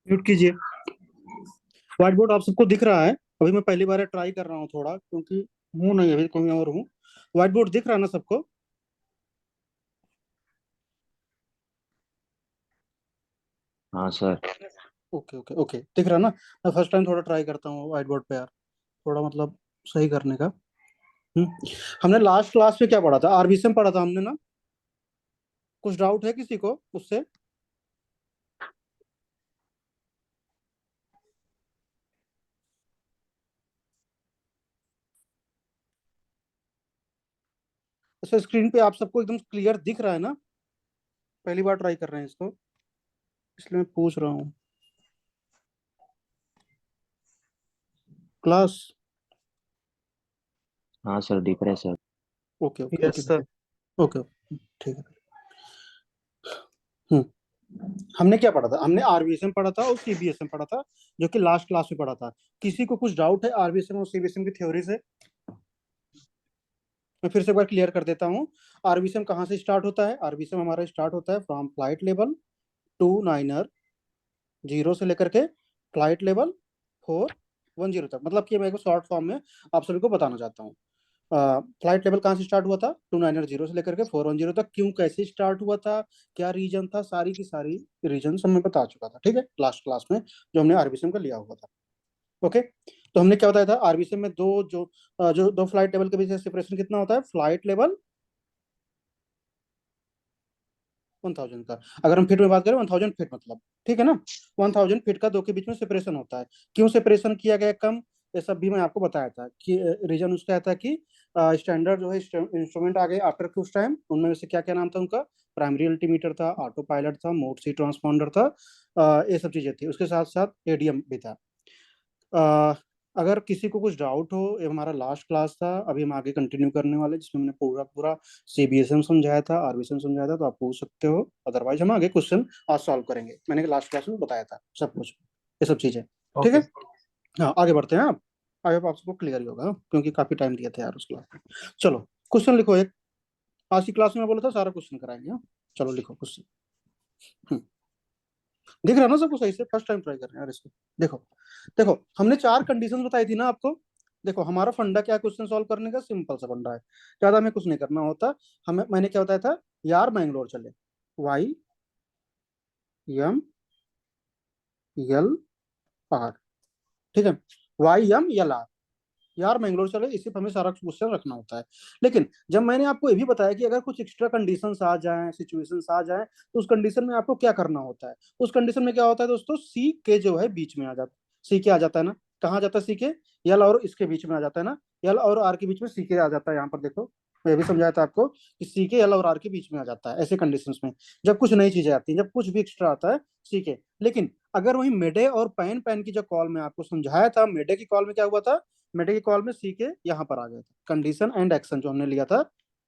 Mute कीजिए। White board आप सबको दिख रहा है? अभी मैं पहली बार ट्राई कर रहा हूँ थोड़ा, क्योंकि हूँ नहीं, अभी कहीं और हूँ। व्हाइट बोर्ड दिख रहा है ना सबको? हाँ सर। ओके ओके ओके, दिख रहा है ना? मैं फर्स्ट टाइम थोड़ा ट्राई करता हूँ व्हाइट बोर्ड पे यार, थोड़ा मतलब सही करने का। हमने लास्ट क्लास में क्या पढ़ा था? आरबीसीएम पढ़ा था हमने ना? कुछ डाउट है किसी को उससे? अच्छा, स्क्रीन पे आप सबको एकदम क्लियर दिख रहा है ना? पहली बार ट्राई कर रहे हैं इसको, इसलिए मैं पूछ रहा हूँ। क्लास। हाँ सर, दिख रहा है sir. Okay okay okay yes sir. Okay, ठीक है। हमने क्या पढ़ा था? हमने आरबीएसएम पढ़ा था और सीबीएसएम पढ़ा था, जो कि लास्ट क्लास में पढ़ा था। किसी को कुछ डाउट है आरबीएसएम और सीबीएसएम की थ्योरी से? मैं फिर से एक बार क्लियर कर देता हूँ। आरबीएसएम कहाँ से स्टार्ट होता है? आरबीएसएम हमारा स्टार्ट होता है फ्रॉम फ्लाइट लेवल टू नाइनर, 0 से लेकर के फ्लाइट लेवल 410 तक। मतलब कि मैं एक शॉर्ट फॉर्म में आप सभी को बताना चाहता हूँ। फ्लाइट लेवल कहाँ से स्टार्ट हुआ था, 290 से लेकर के 410 तक, क्यों कैसे स्टार्ट हुआ था, क्या रीजन था, सारी की सारी रीजन सब मैं बता चुका था, ठीक है, लास्ट क्लास में जो हमने आरबीसीएम का लिया हुआ था। ओके, तो हमने क्या बताया था, आरबीसीएम में जो दो फ्लाइट लेवल के बीच सेपरेशन कितना होता है, फ्लाइट लेवल 1000 का, अगर हम फीट में बात करें 1000 फीट मतलब, ठीक है ना, 1000 फीट का दो के बीच में सेपरेशन होता है। क्यों सेपरेशन किया गया कम, ये सब भी मैं आपको बताया था कि रीजन उसका था कि स्टैंडर्ड जो है इंस्ट्रूमेंट आ गए आफ्टर कुछ टाइम, उनमें से क्या क्या नाम था उनका, प्राइमरी अल्टीमीटर था, ऑटो पायलट था, मोड सी ट्रांसपॉन्डर था, ये सब चीजें थी, उसके साथ साथ एडीएम भी था। अ, अगर किसी को कुछ डाउट हो, ये हमारा लास्ट क्लास था, अभी हम आगे कंटिन्यू करने वाले जिसमें हमने पूरा पूरा सीबीएसएम समझाया था, आरबीएसएम समझाया था, तो आप पूछ सकते हो, अदरवाइज हम आगे क्वेश्चन आज सॉल्व करेंगे, मैंने लास्ट क्लास में बताया था सब कुछ, ये सब चीजें, ठीक ओके है। हाँ आगे बढ़ते हैं, आप आई होप आप सबको क्लियर ही होगा, हाँ? क्योंकि काफी टाइम दिया था यार उस क्लास में। चलो क्वेश्चन लिखो एक, आज की क्लास में मैं बोला था सारा क्वेश्चन कराएंगे, हाँ? चलो लिखो क्वेश्चन। दिख रहा है ना सबको सही से, फर्स्ट टाइम ट्राई कर रहे हैं यार इसको। देखो देखो हमने चार कंडीशंस बताई थी ना आपको। देखो हमारा फंडा क्या, क्वेश्चन सॉल्व करने का सिंपल सा फंडा है, ज्यादा हमें कुछ नहीं करना होता। हमें मैंने क्या बताया था, यार मैंगलोर चले, वाई एम एल आर, ठीक है, वाई एम एल आर, यार मैंगलोर चले, इसी पर हमें सारा क्वेश्चन रखना होता है। लेकिन जब मैंने आपको ये भी बताया कि अगर कुछ एक्स्ट्रा कंडीशंस आ जाएं, सिचुएशंस आ जाएं, तो उस कंडीशन में आपको क्या करना होता है। उस कंडीशन में क्या होता है दोस्तों, सी के जो है बीच में आ जाता है, सी के आ जाता है ना, कहाँ आ जाता है सी के, यल और इसके बीच में आ जाता है ना, यल और आर के बीच में सी के आ जाता है, यहाँ पर देखो मैं भी समझाया था आपको कि सी के एल और आर के बीच में आ जाता है ऐसे कंडीशंस में, जब कुछ नई चीजें आती हैं, जब कुछ भी एक्स्ट्रा आता है सी के। लेकिन अगर वही मेडे और पैन पैन की जो कॉल में आपको समझाया था, मेडे की कॉल में क्या हुआ था, मेडे की कॉल में सी के यहाँ पर आ गया था, कंडीशन एंड एक्शन जो हमने लिया था,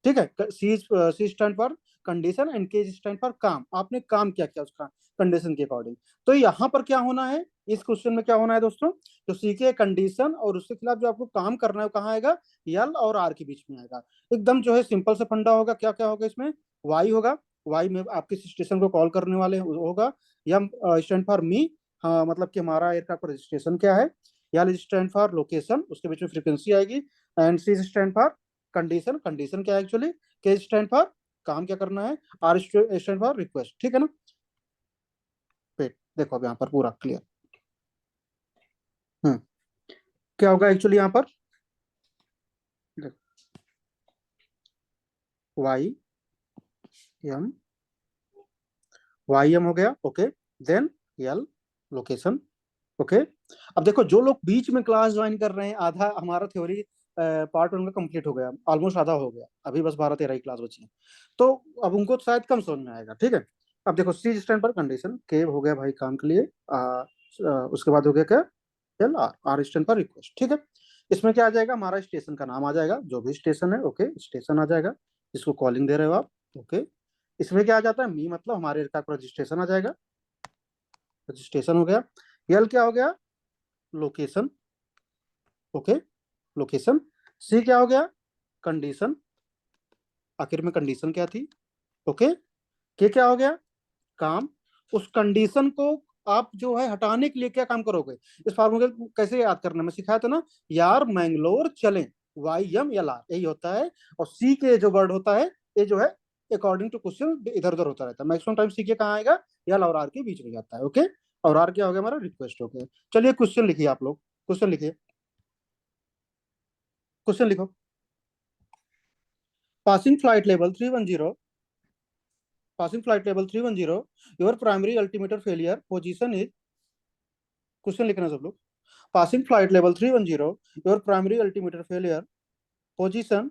ठीक है, सी स्टैंड फॉर कंडीशन एंड के स्टैंड फॉर काम, आपने काम क्या किया उसका कंडीशन के अकॉर्डिंग। तो यहाँ पर क्या होना है, इस क्वेश्चन में क्या होना है दोस्तों, तो सी के कंडीशन और उसके खिलाफ जो आपको काम करना है वो कहाँ आएगा, यल और आर के बीच में आएगा। एकदम जो है सिंपल से फंडा होगा, क्या क्या होगा इसमें, वाई होगा, वाई में आपके स्टेशन को कॉल करने वाले होगा, यम स्टैंड फॉर मी, हाँ मतलब कि हमारा एयरक्राफ्ट रजिस्ट्रेशन क्या है, यल स्टैंड फॉर लोकेशन, उसके बीच में फ्रीक्वेंसी आएगी, and C stand for condition, condition क्या है एक्चुअली, के स्टैंड फॉर काम क्या करना है, आर स्टैंड फॉर रिक्वेस्ट, ठीक है ना। फिर देखो अब यहाँ पर पूरा क्लियर, हम्म क्या होगा एक्चुअली यहाँ पर, वाई एम, वाई एम हो गया, ओके, देन यल लोकेशन, ओके। अब देखो जो लोग बीच में क्लास ज्वाइन कर रहे हैं, आधा हमारा थ्योरी पार्ट उनका कंप्लीट हो गया, ऑलमोस्ट आधा हो गया, अभी बस 12-13 ही क्लास बची है, तो अब उनको शायद कम समझ में आएगा, ठीक है। अब देखो सी स्टैंड पर कंडीशन, के हो गया भाई काम के लिए, उसके बाद हो गया क्या, एल आर, आर स्टैंड पर रिक्वेस्ट, ठीक है। इसमें क्या आ जाएगा, हमारा स्टेशन का नाम आ जाएगा, जो भी स्टेशन है, ओके, स्टेशन आ जाएगा, जिसको कॉलिंग दे रहे हो आप, ओके। इसमें क्या आ जाता है, मी मतलब हमारे एयरक्राफ्ट का रजिस्ट्रेशन आ जाएगा, रजिस्ट्रेशन हो गया, यल क्या हो गया, लोकेशन, ओके, लोकेशन, सी क्या हो गया, कंडीशन, आखिर में कंडीशन क्या थी, ओके, के क्या हो गया, काम, उस कंडीशन को आप जो है हटाने के लिए क्या काम करोगे, इस फार्मूले को कैसे याद करना मैं सिखाया था ना, यार मैंगलोर चलें, वाई एम एल आर यही होता है, और सी के जो वर्ड होता है ये जो है अकॉर्डिंग टू क्वेश्चन इधर उधर होता रहता है, मैक्सिमम टाइम सी के कहाँ आएगा, यल और आर के बीच में जाता है, ओके। और आर क्या हो गया हमारा, रिक्वेस्ट हो गया। चलिए क्वेश्चन लिखिए आप लोग, क्वेश्चन लिखिए, क्वेश्चन लिखो, passing flight level 310, passing flight level 310, your primary altimeter failure position is, question लिखना सब लोग, passing flight level 310, your primary altimeter failure position,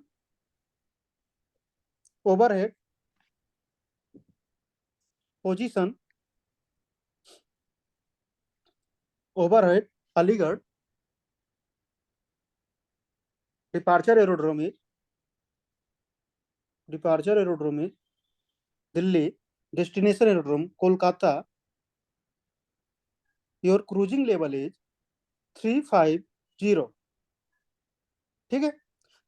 overhead position, overhead Aligarh, departure aerodrome is, departure aerodrome is Delhi, destination aerodrome Kolkata, your cruising level is 350, ठीक है।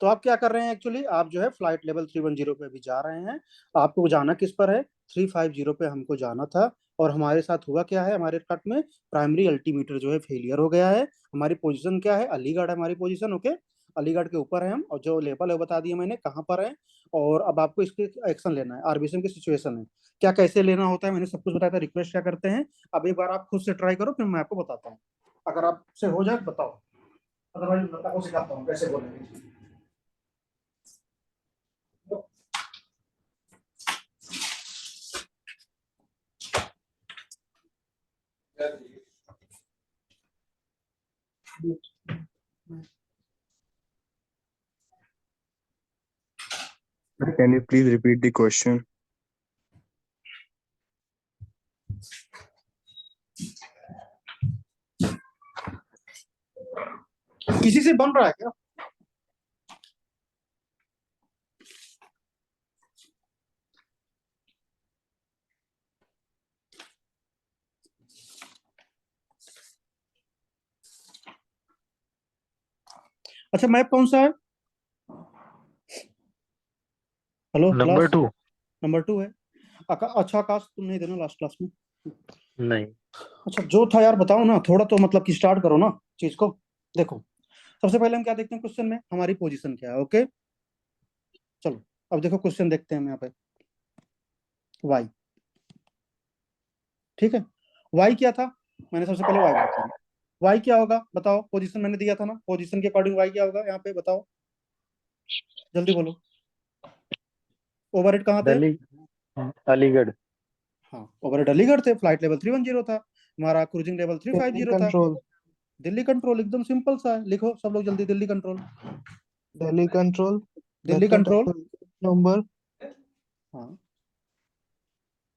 तो आप क्या कर रहे हैं एक्चुअली, आप जो है फ्लाइट लेवल 310 पे भी जा रहे हैं, आपको जाना किस पर है, 350 पे हमको जाना था, और हमारे साथ हुआ क्या है, हमारे कट में प्राइमरी अल्टीमीटर जो है फेलियर हो गया है, हमारी पोजीशन क्या है, अलीगढ़ है हमारी पोजीशन, ओके। अलीगढ़ के ऊपर है हम, और जो लेवल है वो बता दिया मैंने कहाँ पर है। और अब आपको इसके एक्शन लेना है, आरबीसीएम की सिचुएशन है, क्या कैसे लेना होता है मैंने सब कुछ बताया था। रिक्वेस्ट क्या करते हैं, अब एक बार आप खुद से ट्राई करो, फिर मैं आपको बताता हूँ। अगर आपसे हो जाए तो बताओ, अदरवाइज मैं आपको सिखाता हूँ कैसे बोलेंगे। Can you please repeat the question? किसी से बन रहा है क्या? अच्छा मैप कौन सा है? Hello number class. 2। नंबर 2 है। अच्छा आकाश, तुम नहीं देना लास्ट क्लास में? नहीं। अच्छा जो था यार बताओ ना, थोड़ा तो मतलब कि स्टार्ट करो ना चीज को। देखो सबसे पहले हम क्या देखते हैं क्वेश्चन में, हमारी पोजीशन क्या है। ओके चलो अब देखो क्वेश्चन देखते हैं हम यहाँ पे। वाई, ठीक है। वाई क्या था, मैंने सबसे पहले वाई बताया। वाई क्या होगा बताओ, पोजीशन मैंने दिया था ना, पोजीशन के अकॉर्डिंग वाई क्या होगा यहाँ पे बताओ, जल्दी बोलो। ओवरहेड कहाँ थे? दिल्ली, अलीगढ़। हाँ ओवरहेड अलीगढ़ थे, फ्लाइट लेवल 310 था, हमारा क्रूजिंग लेवल Delhi 350 था। control. दिल्ली कंट्रोल एकदम सिंपल सा है, लिखो सब लोग जल्दी, Delhi control. Delhi control. Delhi Vector control, type number हाँ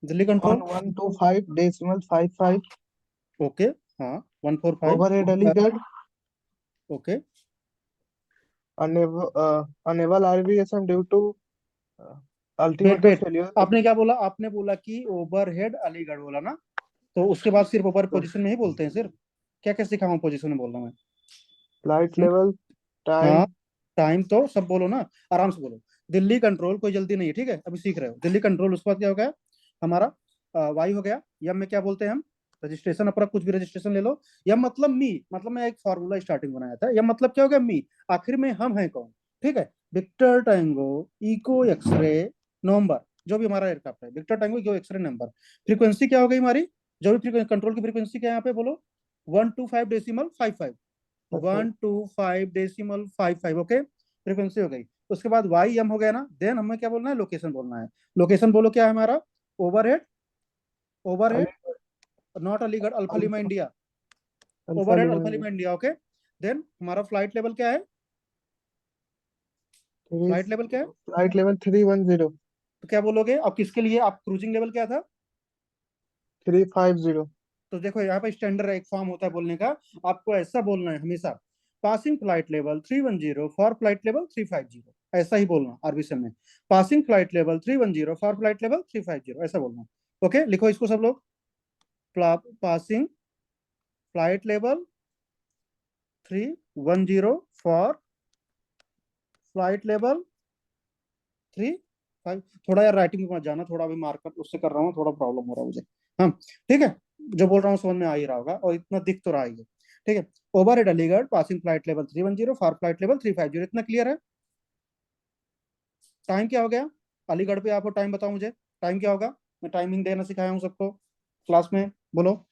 दिल्ली कंट्रोल। 1125.55. ओके, हाँ 145। Overhead Aligarh. Okay Unable RVSM due to uh, wait altimeter wait, failure. आपने क्या बोला? आपने बोला कि ओवरहेड अलीगढ़ बोला ना, तो उसके बाद सिर्फ ओवर पोजीशन में ही बोलते हैं सिर्फ? क्या क्या सिखा हूँ पोजीशन में बोलना मैं? Flight हम्म? level. हाँ Time. टाइम तो सब बोलो ना, आराम से बोलो। दिल्ली कंट्रोल, कोई जल्दी नहीं है ठीक है, अभी सीख रहे हो। दिल्ली कंट्रोल, उसके बाद क्या हो गया हमारा? वाई हो गया। यम में क्या बोलते हैं हम? रजिस्ट्रेशन, अपना कुछ भी रजिस्ट्रेशन ले लो। यम मतलब मी, मतलब मैं एक फॉर्मूला स्टार्टिंग बनाया था। यम मतलब क्या हो गया? मी। आखिर में हम हैं कौन? ठीक है, Victor tango eco x ray November, जो भी हमारा एयरक्राफ्ट है, Victor tango eco x ray number. Frequency क्या हो गई हमारी? जो भी कंट्रोल की फ्रीक्वेंसी क्या है यहाँ पे बोलो? 125.55। 125.55, ओके फ्रीक्वेंसी हो गई। उसके बाद वाई एम हो गया ना, देन हमें क्या बोलना है? लोकेशन बोलना है। लोकेशन बोलो क्या है हमारा? Overhead, overhead not Aligarh, Alpha Lima Alpha. India. Alpha overhead Alpha Lima. Lima India, okay. Then हमारा फ्लाइट लेवल क्या है? Three. फ्लाइट लेवल क्या है? Flight level 310. तो क्या बोलोगे अब किसके लिए? आप क्रूजिंग लेवल क्या था? 350. तो देखो यहाँ पे स्टैंडर्ड एक फॉर्म होता है बोलने का, आपको ऐसा बोलना है हमेशा, passing flight level 310 for flight level 350, ऐसा ही बोलना आरबीसी में। Passing flight level 310 for flight level 350, ऐसा बोलना। ओके लिखो इसको सब लोग। Passing flight level 310 for flight level 3 5। थोड़ा यार राइटिंग में मत जाना, थोड़ा अभी मार्कर उससे कर रहा हूँ, थोड़ा प्रॉब्लम हो रहा है मुझे। हाँ ठीक है, जो बोल रहा हूँ समझ में आ ही रहा होगा, और इतना दिख तो रहा ही है। ठीक है, overhead Aligarh passing flight level 310 for flight level 350, इतना क्लियर है? टाइम क्या हो गया? अलीगढ़ पे आपको टाइम बताओ मुझे, टाइम क्या होगा? मैं टाइमिंग देना सिखाया हूँ सबको क्लास में, बोलो।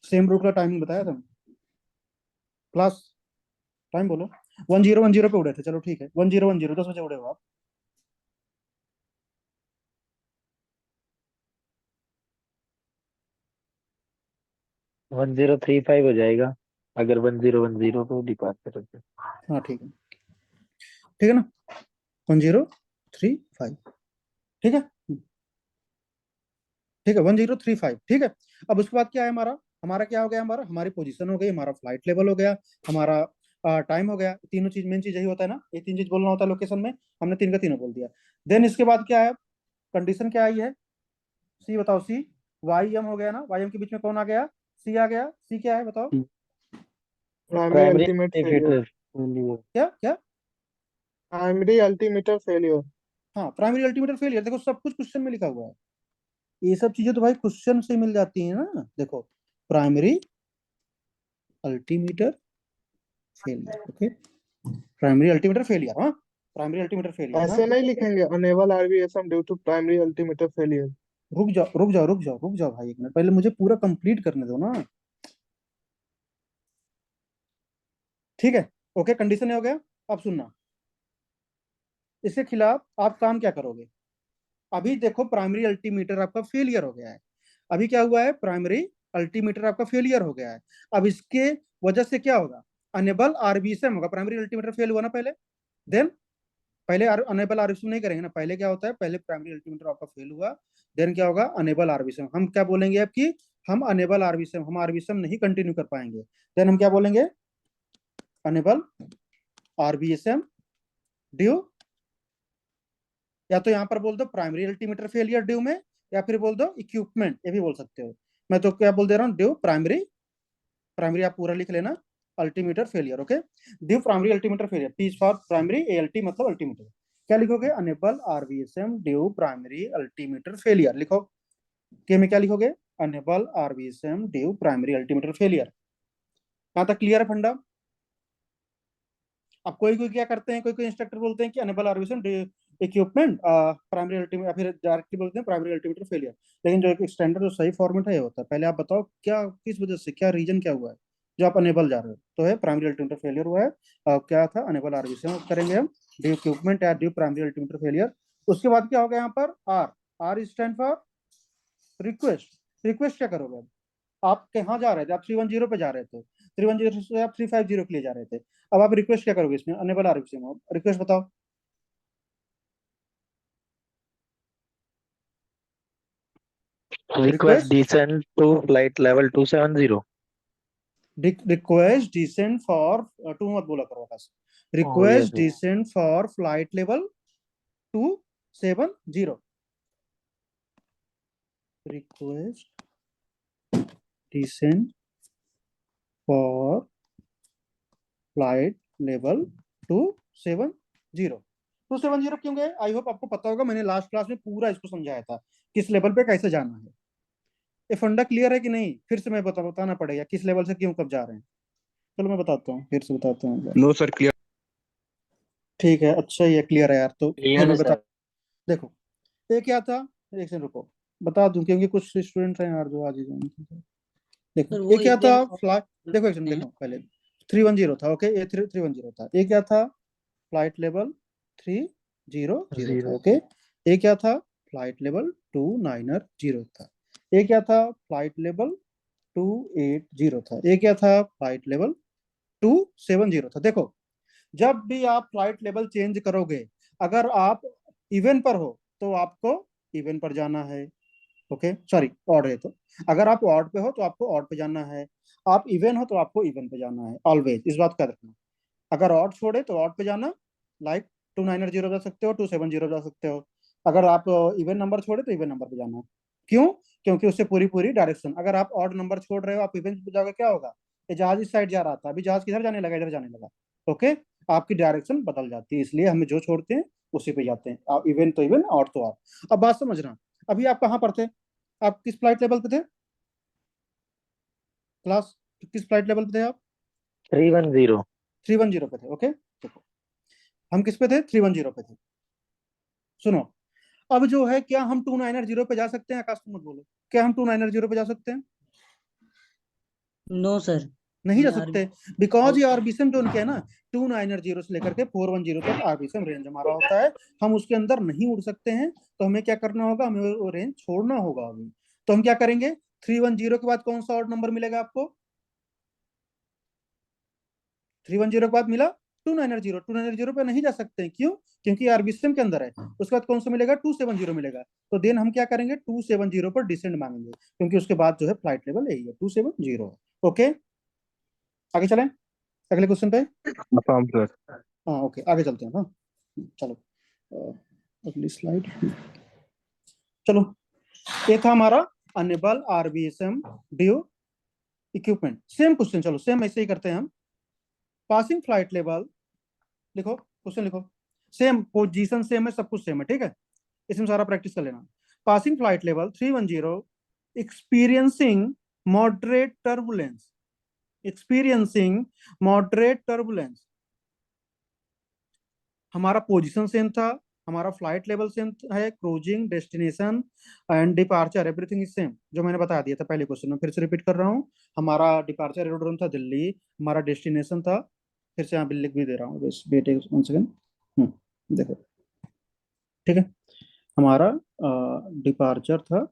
सेम रूट का टाइमिंग बताया था क्लास, टाइम बोलो। 1010 पे उड़े थे, चलो ठीक है, 1010 10 बजे उड़े हो आप। 1035 हो जाएगा अगर 1010 को डिपार्ट करोगे। हाँ ठीक है ना, 1035, ठीक है। ठीक है 1035, ठीक है। अब उसके बाद क्या है हमारा? हमारा क्या हो गया? हमारा हमारी पोजीशन हो गई, हमारा फ्लाइट लेवल हो गया, हमारा टाइम हो गया। तीनों चीज, मेन चीज यही होता है ना, ये तीन चीज बोलना होता है लोकेशन में। हमने तीन का तीनों बोल दिया। देन इसके बाद क्या है? कंडीशन क्या आई है? सी बताओ, सी। वाई एम हो गया ना, वाई एम के बीच में कौन आ गया? सी आ गया। सी क्या है बताओ? Primary primary ultimate failure. Indicator. क्या क्या? Primary altimeter failure. हाँ प्राइमरी अल्टीमीटर फेलियर, देखो सब कुछ क्वेश्चन में लिखा हुआ है। ये सब चीजें तो भाई क्वेश्चन से मिल जाती है ना। देखो primary altimeter failure. Okay, primary altimeter failure. हाँ, प्राइमरी अल्टीमीटर फेलियर। हाँ, ऐसे नहीं लिखेंगे, enable RVSM due to primary altimeter failure. रुक जाओ रुक जाओ रुक जाओ रुक जाओ भाई, एक मिनट, पहले मुझे पूरा कंप्लीट करने दो ना। ठीक है, ओके, कंडीशन हो गया। अब सुनना, इसके खिलाफ आप काम क्या करोगे। अभी देखो प्राइमरी अल्टीमीटर आपका फेलियर हो गया है। अभी क्या हुआ है, प्राइमरी अल्टीमीटर आपका फेलियर हो गया है। अब इसके वजह से क्या होगा, अनेबल आरबीएसएम होगा। प्राइमरी अल्टीमीटर फेल हुआ ना पहले, देन पहले अनेबल आरबीएसएम नहीं करेंगे ना, पहले क्या होता है, पहले प्राइमरी अल्टीमीटर आपका फेल हुआ, देन क्या होगा, अनेबल आरबीएसएम। हम क्या बोलेंगे अब कि हम अनेबल आरबीएसएम, हम आरबीएसएम नहीं कंटिन्यू कर पाएंगे, देन हम क्या बोलेंगे, अनेबल आरबीएसएम ड्यू, या तो यहाँ पर बोल दो प्राइमरी अल्टीमीटर फेलियर ड्यू में, या फिर बोल दो इक्विपमेंट, ये भी बोल सकते हो। मैं तो क्या बोल दे रहा हूँ, ड्यू प्राइमरी, प्राइमरी आप पूरा लिख लेना, altimeter failure. Okay, due primary altimeter failure, P for primary, ALT मतलब अल्टीमीटर। क्या लिखोगे, enable RVSM due primary altimeter failure लिखो। के में क्या लिखोगे, enable RVSM due primary altimeter failure. कहां तक क्लियर है फंडा। अब कोई कोई क्या करते हैं, कोई कोई इंस्ट्रक्टर बोलते हैं कि अनेबल आरबीएसएम इक्विपमेंट प्राइमरी अल्टीमीटर, या फिर डायरेक्टली बोलते हैं प्राइमरी अल्टीमीटर फेलियर। लेकिन जो एक स्टैंडर्ड जो सही फॉर्मेट है ये होता है, पहले आप बताओ क्या, किस वजह से, क्या रीजन क्या हुआ है जो आप अनेबल जा रहे हो, तो है प्राइमरी अल्टीमीटर फेलियर हुआ है। क्या था, अनेबल आरबीएसएम करेंगे हम, ड्यू इक्विपमेंट या ड्यू प्राइमरी अल्टीमीटर फेलियर। उसके बाद क्या होगा यहाँ पर, R, R stand for request. Request क्या करोगे, अब आप कहाँ जा रहे थे, आप 310 पे जा रहे थे, 310 से आप 350 के लिए जा रहे थे। अब आप रिक्वेस्ट क्या करोगे इसमें, अनेबल आरबीएसएम, रिक्वेस्ट बताओ। Request request, descend to flight level 270. Request descend for, to मत बोला करो बस, Oh, yes, request yes. Descend for flight level 270, request descend for flight level 270। 270 क्यों गए, आई होप आपको पता होगा, मैंने लास्ट क्लास में पूरा इसको समझाया था, किस लेवल पे कैसे जाना है। ये फंडा क्लियर है कि नहीं, फिर से मैं बताना पड़ेगा किस लेवल से क्यों कब जा रहे हैं। चलो मैं बताता हूँ, फिर से बताता हूँ। No sir, clear. ठीक है, अच्छा ये क्लियर है यार, तो फिर क्लियर है मैं बता, सर। देखो ये क्या था, एक सेकंड रुको, बता दूं, क्योंकि कुछ स्टूडेंट हैं यार जो आज ही join किए थे। देखो सर ये वो क्या था, एग्जाम फ्लाइट, देखो एक सेकंड, देखो पहले 310 था, ओके, ये 310 था। ये क्या था, फ्लाइट लेवल 300 था, Zero. ओके। ये क्या था, फ्लाइट लेवल 290 था। ये क्या था, फ्लाइट लेवल 280 था। ये क्या था, फ्लाइट लेवल 270 था। देखो जब भी आप फ्लाइट लेवल चेंज करोगे, अगर आप इवन पर हो तो आपको इवन पर जाना है, ओके, सॉरी ऑड है तो, अगर आप ऑड पे हो तो आपको ऑड पे जाना है, आप इवन हो तो आपको इवन पे जाना है, ऑलवेज इस बात का याद रखना। अगर ऑड छोड़े तो ऑड पे जाना, लाइक 290 जा सकते हो, 270 जा सकते हो। अगर आप इवन नंबर छोड़े तो इवन नंबर पे जाना। क्यों, क्योंकि उससे पूरी पूरी डायरेक्शन, अगर आप ऑड नंबर छोड़ रहे हो, आप इवन पे जाओगे, क्या होगा, ये जहाज इस साइड जा रहा था, अभी जहाज किधर जाने लगा, इधर जाने लगा, ओके, आपकी डायरेक्शन बदल जाती है, इसलिए हमें जो छोड़ते हैं उसी पे जाते हैं, आप इवन तो इवन, ऑड तो ऑड। अब बात समझना, अभी आप कहाँ पर थे, आप किस फ्लाइट लेवल पे थे, क्लास किस फ्लाइट लेवल पे थे आप, 310. 310 पे थे, ओके। देखो हम किस पे थे, 310 पे थे। सुनो, अब जो है, क्या हम 290 पे जा सकते हैं, आकाश तुम मत बोलो, क्या हम 290 पे जा सकते हैं, नो सर, नहीं जा मैं सकते, आर्मी बिकॉज ये आउट। आरबीएसएम जो उनके है ना, 290 से लेकर के 410 तक आरबीएसएम रेंज हमारा होता है, हम उसके अंदर नहीं उड़ सकते हैं। तो हमें क्या करना होगा, हमें वो रेंज छोड़ना होगा अभी। तो हम क्या करेंगे, 310 के बाद कौन सा ऑड नंबर मिलेगा आपको, 310 के बाद मिला 290, 290 पे नहीं जा सकते हैं, क्यों, क्योंकि आरबीएसएम के अंदर है। उसके बाद कौन सा मिलेगा, 270 मिलेगा। तो देन हम क्या करेंगे, 270 पर डिसेंड मांगेंगे, क्योंकि उसके बाद जो है फ्लाइट लेवल यही है, 270 है, ओके। आगे चलें अगले क्वेश्चन पे। हाँ सर। हाँ ओके, आगे चलते हैं। हाँ चलो, अगली स्लाइड, चलो। ये था हमारा enable RVSM due equipment. Same question, चलो सेम ऐसे ही करते हैं हम। पासिंग फ्लाइट लेवल, लिखो क्वेश्चन लिखो, सेम पोजीशन सेम है, सब कुछ सेम है, ठीक है, इसमें सारा प्रैक्टिस कर लेना। Passing flight level 310 experiencing moderate turbulence, experiencing moderate turbulence. हमारा पोजीशन सेम था, हमारा फ्लाइट लेवल सेम है, cruising, destination and departure everything is same, जो मैंने बता दिया था पहले क्वेश्चन में। फिर से रिपीट कर रहा हूँ। हमारा डिपार्चर एरोड्रोम था दिल्ली, हमारा डेस्टिनेशन था, फिर से यहाँ पे लिख भी दे रहा हूँ, बस वेट वन सेकंड। देखो, ठीक है, हमारा डिपार्चर था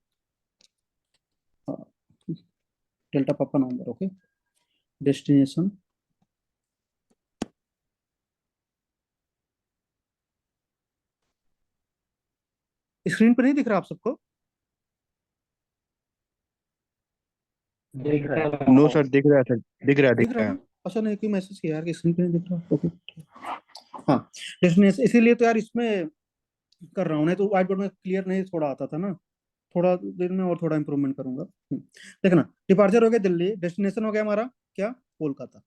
डेल्टा पापा नंबर, ओके, डेस्टिनेशन स्क्रीन पे नहीं दिख रहा आप सबको? दिख रहा है। नो सर, दिख रहा है सर, दिख रहा है, दिख दिख रहा रहा है है। ना? अच्छा, नहीं कोई मैसेज किया यार कि स्क्रीन पे नहीं दिख रहा, ओके। हाँ, डेस्टिनेशन, इसीलिए तो यार इसमें कर रहा हूँ, नहीं तो व्हाइट बोर्ड में क्लियर नहीं थोड़ा आता था ना। थोड़ा दिन में और थोड़ा इंप्रूवमेंट करूंगा। देखना, डिपार्चर हो गया दिल्ली, डेस्टिनेशन हो गया हमारा क्या, कोलकाता।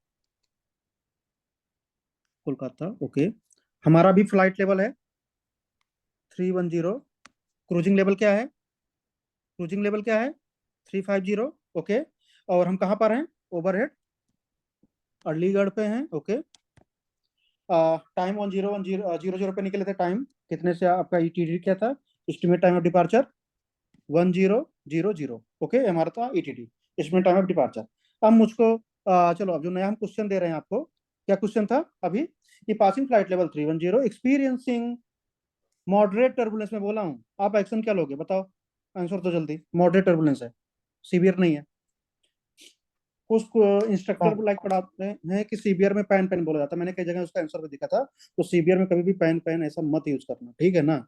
कोलकाता, ओके। हमारा भी फ्लाइट लेवल है 310। क्रूजिंग लेवल क्या है? क्रूजिंग लेवल क्या है? 350, ओके। और हम कहाँ पर हैं? ओवरहेड अलीगढ़ पे हैं, ओके। टाइम 1010 पे निकले थे। टाइम कितने से आपका ईटीडी क्या था? Estimate time of departure 1000, okay, हमारा था ईटीडी, एस्टिमेट टाइम ऑफ डिपार्चर। अब मुझको चलो, अब जो नया हम क्वेश्चन दे रहे हैं आपको, क्या क्वेश्चन था अभी? कि passing flight level 310, experiencing moderate turbulence में बोला हूँ। आप एक्शन क्या लोगे बताओ? आंसर तो जल्दी। मॉडरेट टर्बुलेंस है, सीवियर नहीं है। उसको इंस्ट्रक्टर को लाइक पढ़ाते हैं कि सीवियर में पैन पैन बोला जाता है। मैंने कई जगह उसका आंसर भी दिखा था। तो सीवियर में कभी भी पैन पैन ऐसा मत यूज करना, ठीक है ना?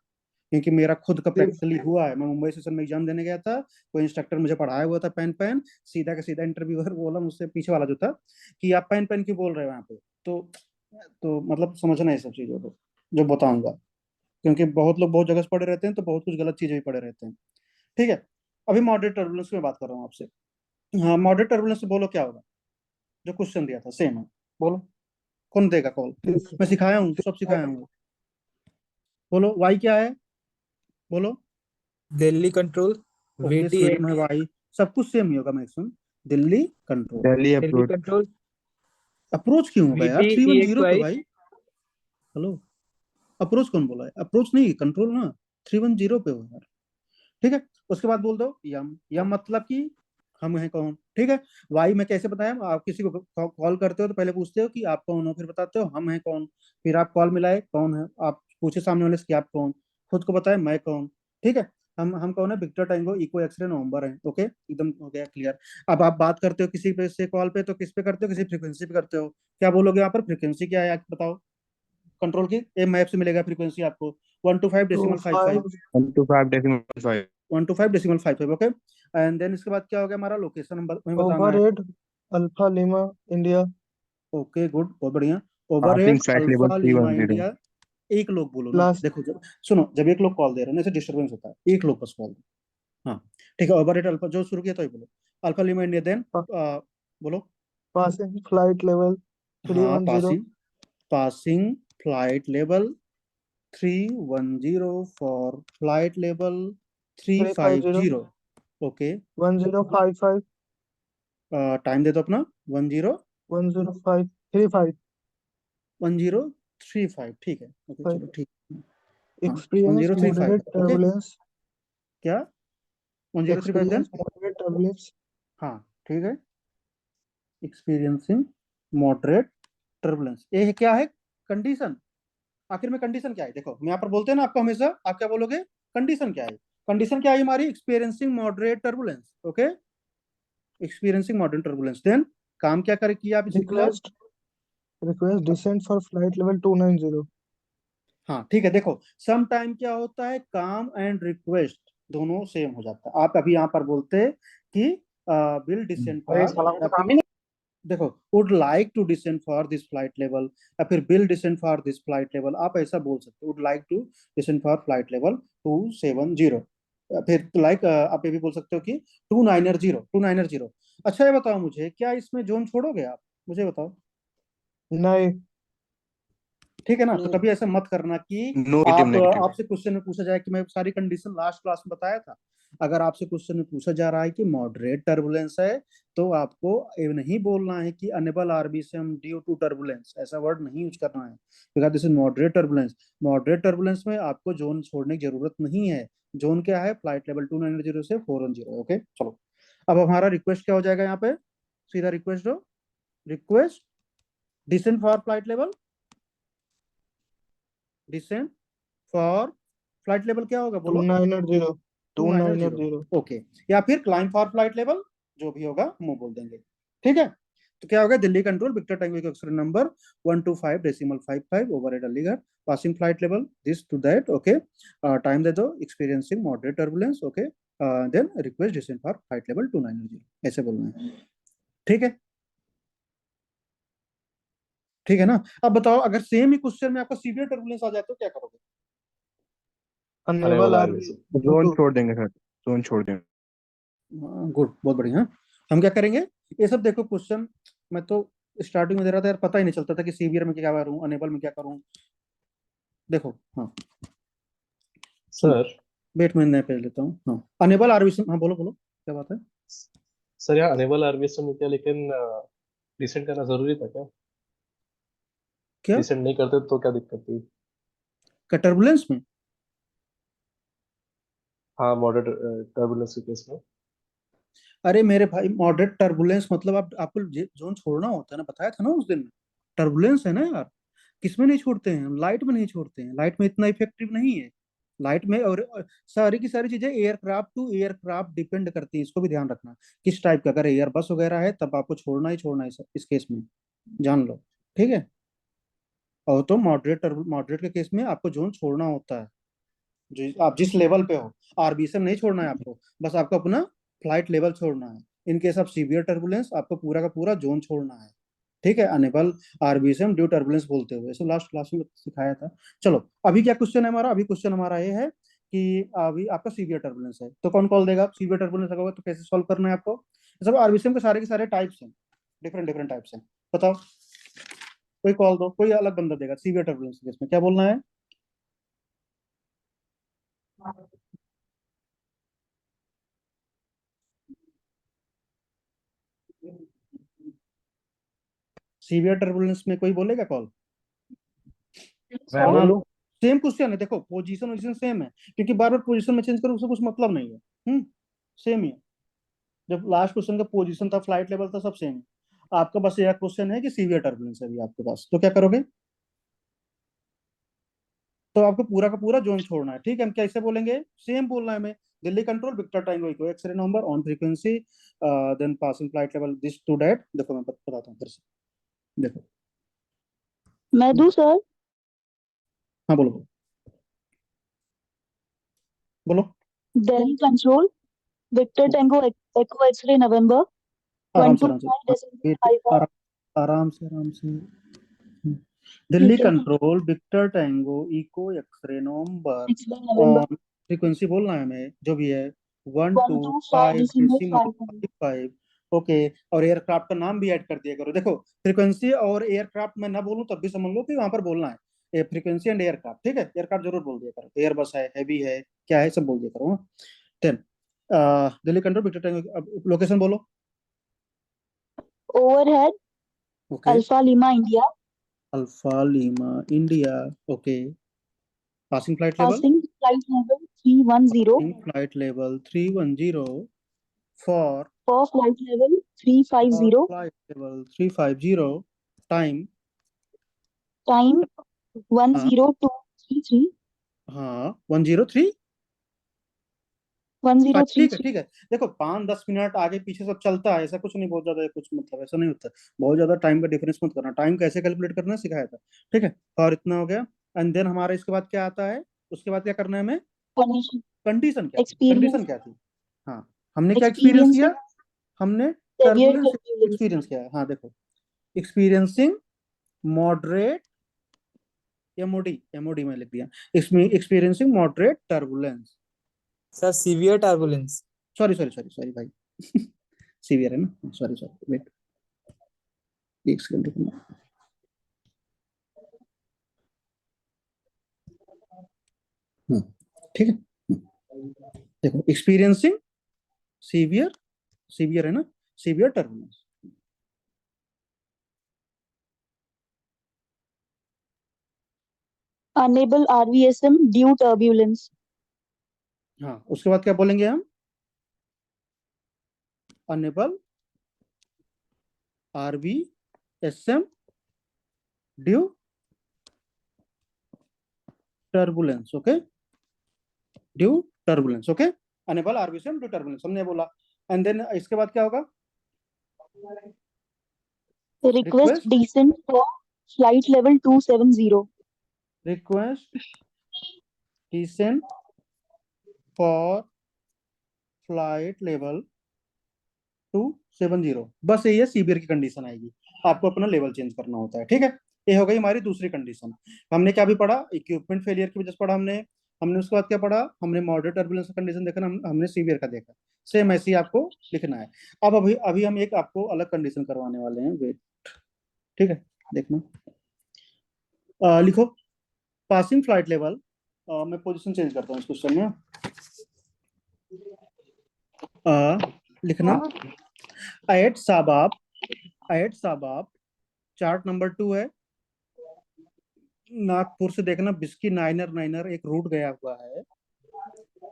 क्योंकि मेरा खुद का प्रैक्टिकली हुआ है। मैं मुंबई सेशन में एग्जाम देने गया था, कोई इंस्ट्रक्टर मुझे पढ़ाया हुआ था पैन पैन, सीधा का सीधा इंटरव्यूअर बोला मुझसे, पीछे वाला जो था, कि आप पैन पैन क्यों बोल रहे हो यहाँ पे। तो मतलब समझना है सब चीजों को जो बताऊंगा, क्योंकि बहुत लोग बहुत जगह से पढ़े रहते हैं, तो बहुत कुछ गलत चीजें भी पढ़े रहते हैं, ठीक है। अभी मॉडरेट टर्बुलेंस की मैं बात कर रहा हूँ आपसे। हाँ, मॉडरेट टर्बुलेंस से बोलो क्या होगा? जो क्वेश्चन दिया था सेम है, बोलो। कौन देगा कॉल? मैं सिखाया हूँ, सब सिखाया हूँ। बोलो, वाई क्या है? बोलो। Delhi control, okay, VT same है वाई, सब कुछ सेम ही होगा maximum. Delhi control. Delhi Delhi approach. Control, approach क्यों होगा यार वीटी 310 पे EXY। भाई? हेलो, अप्रोच कौन बोला है? अप्रोच नहीं, कंट्रोल ना। 310 पे हो यार, ठीक है। उसके बाद बोल दो यम। यम मतलब कि हम हैं कौन, ठीक है। वाई में कैसे बताया? आप किसी को कॉल करते हो तो पहले पूछते हो कि आप कौन हो, फिर बताते हो हम हैं कौन, फिर आप कॉल मिलाए कौन है, आप पूछे सामने वाले से कि आप कौन, खुद को बताए मैं कौन, ठीक है। हम कौन है? विक्टर टैंगो इको एक्सरे नवंबर है, ओके, एकदम हो गया क्लियर। अब आप बात करते हो किसी पे से कॉल पे, तो किस पे करते हो? किसी फ्रीक्वेंसी पे करते हो। क्या बोलोगे यहाँ पर? फ्रीक्वेंसी क्या है आप बताओ? कंट्रोल की ए मैप से मिलेगा फ्रीक्वेंसी आपको, 125.55। 125.5। 125.55, ओके। एंड देन इसके बाद क्या हो गया हमारा? लोकेशन हम हमें बताना है। Overhead alpha lima India. Okay, good, बहुत बढ़िया। Over passing head flight level alpha lima 310। India. एक लोग बोलो ना, प्लस देखो जब सुनो, जब एक लोग कॉल दे रहे हैं ना, ऐसे डिस्टर्बेंस होता है, एक लोग बस कॉल दो। हाँ, ठीक है, ओवर हेड अल्फा जो शुरू किया तो ही बोलो, अल्फा लिमा इंडिया, देन बोलो। पासिंग फ्लाइट लेवल हाँ, 310। Passing, passing flight level 310 for flight level 350। 350, okay. 1055। Time दे दो अपना, 10 10535। 1035, ठीक है, ओके, चलो ठीक है। हाँ, एक्सपीरियंस 1035 मॉडरेट है, ओके। टर्बुलेंस। क्या? 1035 देन? Experience moderate turbulence. हाँ, ठीक है, एक्सपीरियंसिंग मॉडरेट टर्बुलेंस, ये क्या है? कंडीशन। आखिर में कंडीशन क्या है? देखो, हम यहाँ पर बोलते हैं ना आपको हमेशा, आप क्या बोलोगे? कंडीशन क्या है? कंडीशन क्या है हमारी? Experiencing moderate turbulence, okay, experiencing moderate turbulence. Then काम क्या कर किया आप इसके खिलाफ? Request request descent for flight level 290। हाँ, ठीक है, देखो सम टाइम क्या होता है, काम एंड रिक्वेस्ट दोनों सेम हो जाता है। आप अभी यहाँ पर बोलते कि विल डिसेंड फॉर, देखो, would like to descend for this flight level, या फिर will descend for this flight level, आप ऐसा बोल सकते हो, would like to descend for flight level 270। फिर लाइक आप ये भी बोल सकते हो कि 290। अच्छा, ये बताओ मुझे, क्या इसमें जोन छोड़ोगे आप? मुझे बताओ, नहीं। ठीक है ना? तो कभी ऐसा मत करना कि नो नेगेटिव आप नेगेटिव। आपसे क्वेश्चन में पूछा जाए कि मैं सारी कंडीशन लास्ट क्लास में बताया था, अगर आपसे क्वेश्चन में पूछा जा रहा है कि मॉडरेट टर्बुलेंस है, तो आपको ये नहीं बोलना है कि अनेबल आरबीसीएम ड्यू टू टर्बुलेंस, ऐसा वर्ड नहीं यूज करना है, because this is moderate turbulence. Moderate turbulence में आपको जोन छोड़ने की जरूरत नहीं है। जोन क्या है? फ्लाइट लेवल 290 से 410। ओके चलो, अब हमारा रिक्वेस्ट क्या हो जाएगा यहाँ पे? सीधा रिक्वेस्ट हो, request descent for flight level, descent for flight level क्या होगा बोलो? 2980 2980। 2980 ओके, या फिर क्लाइंब फॉर फ्लाइट लेवल, जो भी होगा मुंह बोल देंगे। ठीक है, तो क्या होगा? दिल्ली कंट्रोल विक्टर टैंगो का अक्षर number 125.55 over Aligarh, passing flight level this to that. Okay, time दे दो, experiencing moderate turbulence. Okay, then request descent for flight level 290, ऐसे बोलना है। ठीक है, ठीक है ना? अब बताओ, अगर सेम ही क्वेश्चन में आपका सीवियर टर्बुलेंस आ जाए तो क्या करोगे? Unable unable RB RBC. Zone छोड़ देंगे सर, जोन छोड़ देंगे। गुड, बहुत बढ़िया। हम क्या करेंगे? ये सब देखो क्वेश्चन, मैं तो स्टार्टिंग में दे रहा था यार, पता ही नहीं चलता था कि सीवियर में क्या करूं, अनेबल में क्या करूं। देखो, हाँ सुनो, सर वेट मैं नया पेज लेता हूँ। हाँ, अनेबल आरबीसी, हाँ बोलो बोलो, क्या बात है? सर यहाँ अनेबल आरबीसी में क्या, लेकिन डिसेंट करना जरूरी था क्या? क्या डिसेंट नहीं करते तो क्या दिक्कत थी? टर्बुलेंस में? हाँ, मॉडरेट टर्बुलेंस के केस में। अरे मेरे भाई, मॉडरेट टर्बुलेंस मतलब आप आपको जोन छोड़ना होता है ना, बताया था ना उस दिन। टर्बुलेंस है ना यार, किसमें नहीं छोड़ते हैं हम? लाइट में नहीं छोड़ते हैं, लाइट में इतना इफेक्टिव नहीं है। लाइट में और सारी की सारी चीजें एयरक्राफ्ट टू एयरक्राफ्ट डिपेंड करती हैं, इसको भी ध्यान रखना। किस टाइप का, अगर एयर बस वगैरह है तब आपको छोड़ना ही छोड़ना है इस केस में, जान लो। ठीक है, और तो मॉडरेट के केस में आपको जोन छोड़ना होता है, जो आप जिस लेवल पे हो। आरबीएसएम नहीं छोड़ना है आपको, बस आपको अपना फ्लाइट लेवल छोड़ना है। In case of severe turbulence आपको पूरा का पूरा जोन छोड़ना है। ठीक है, अनेबल आरबीएसएम ड्यू टर्बुलेंस बोलते हुए, ऐसे लास्ट क्लास में सिखाया था। चलो, अभी क्या क्वेश्चन है हमारा? अभी क्वेश्चन हमारा ये है कि अभी आपका सीवियर टर्बुलेंस है, तो कौन कॉल देगा? सीवियर टर्बुलेंस होगा तो कैसे सॉल्व करना है आपको? ये सब आरबीएसएम के सारे टाइप्स हैं, डिफरेंट डिफरेंट टाइप्स हैं। बताओ, कोई कॉल दो, कोई अलग बंदा देगा सीवियर टर्बुलेंस केस में क्या बोलना है? सीवियर टर्बुलेंस में कोई बोलेगा कॉल? मैं बना लो। बोलूं? सेम क्वेश्चन है, देखो पोजीशन पोजीशन सेम है, क्योंकि बार बार पोजीशन में चेंज करो उससे कुछ मतलब नहीं है। सेम ही है। जब लास्ट क्वेश्चन का पोजीशन था, फ्लाइट लेवल था, सब सेम है। आपका बस यह क्वेश्चन है कि सीवियर टर्बुलेंस है अभी आपके पास, तो क्या करोगे? तो आपको पूरा का पूरा जोन छोड़ना है। ठीक है, हम कैसे बोलेंगे? सेम बोलना है हमें। Delhi control victor tango eco x ray number on frequency, then passing flight level this to that. देखो मैं बताता हूँ फिर से, देखो। मैं दूं सर? हाँ बोलो बोलो बोलो। दिल्ली कंट्रोल विक्टर टेंगो एको एक्सरे नवंबर आराम वन से टू आराम से, फाइव डेसिमल वेट, फाइव आराम आराम से आराम से। दिल्ली ठीक है। Control victor tango eco x ray november x-ray november और फ्रीक्वेंसी बोलना है हमें, जो भी है, one one two two five five decimal decimal five five five okay, और एयरक्राफ्ट का नाम भी ऐड कर दिया करो। देखो, फ्रीक्वेंसी और एयरक्राफ्ट मैं ना बोलूं तब भी समझ लो कि वहां पर बोलना है फ्रीक्वेंसी एंड एयरक्राफ्ट। ठीक है, एयरक्राफ्ट जरूर बोल दिया करो, एयर बस है, हैवी है, क्या है, सब बोल दिया करो। Ten, Delhi control victor tango, अब लोकेशन बोलो। Overhead okay, alpha lima India alpha lima India. Okay, passing flight level, passing flight level 310 flight level 310 for for flight level 350 flight level 350, time, time हाँ 10233 हाँ 103 फाइव। ठीक है 1033 ठीक है। देखो 5-10 minute आगे पीछे सब चलता है, ऐसा कुछ नहीं, बहुत ज्यादा कुछ मतलब ऐसा नहीं होता। बहुत ज्यादा टाइम का डिफरेंस मत करना, टाइम कैसे कैलकुलेट करना सिखाया था। ठीक है, और इतना हो गया। एंड देन हमारा इसके बाद क्या आता है? उसके बाद क्या करना है हमें? कंडीशन कंडीशन क्या थी? कंडीशन एक्सपीरियंस क्या थी? हाँ, हमने क्या एक्सपीरियंस एक्सपीरियंसिंग किया? हमने सेवियर टर्बुलेंस टर्बुलेंस एक्सपीरियंस किया है। हाँ देखो, एक्सपीरियंसिंग मॉडरेट, एमओडी, एमओडी में लिख दिया, इसमें experiencing moderate turbulence. Sir severe turbulence. Sorry sorry sorry sorry भाई, सीवियर है ना, सॉरी सॉरी, वेट, एक सेकंड रुकना। ठीक है। देखो एक्सपीरियंसिंग सीवियर, सीवियर है ना, severe turbulence. Unable RVSM due turbulence. हाँ, उसके बाद क्या बोलेंगे हम? Unable RVSM due turbulence. Okay, due turbulence. Okay, unable RVSM due turbulence हमने बोला। एंड देन इसके बाद क्या होगा? Request request descent for flight level 270. Request descent for flight level 270। बस यही है, सीवियर की कंडीशन आएगी, आपको अपना लेवल चेंज करना होता है। ठीक है, ये हो गई हमारी दूसरी कंडीशन। हमने क्या भी पढ़ा? इक्विपमेंट फेलियर की वजह से पढ़ा हमने। हमने उसके बाद क्या पढ़ा? हमने मॉडरेट टर्बुलेंस का कंडीशन देखा, हमने सीवियर का देखा। सेम ऐसे ही आपको लिखना है। अब अभी अभी हम एक आपको अलग कंडीशन करवाने वाले हैं, वेट। ठीक है, देखना। लिखो पासिंग फ्लाइट लेवल। मैं पोजीशन चेंज करता हूँ इस क्वेश्चन में। लिखना एट साबाब, एट साबाब चार्ट नंबर 2 है। नागपुर से देखना बिस्की नाइनर नाइनर एक रूट गया हुआ है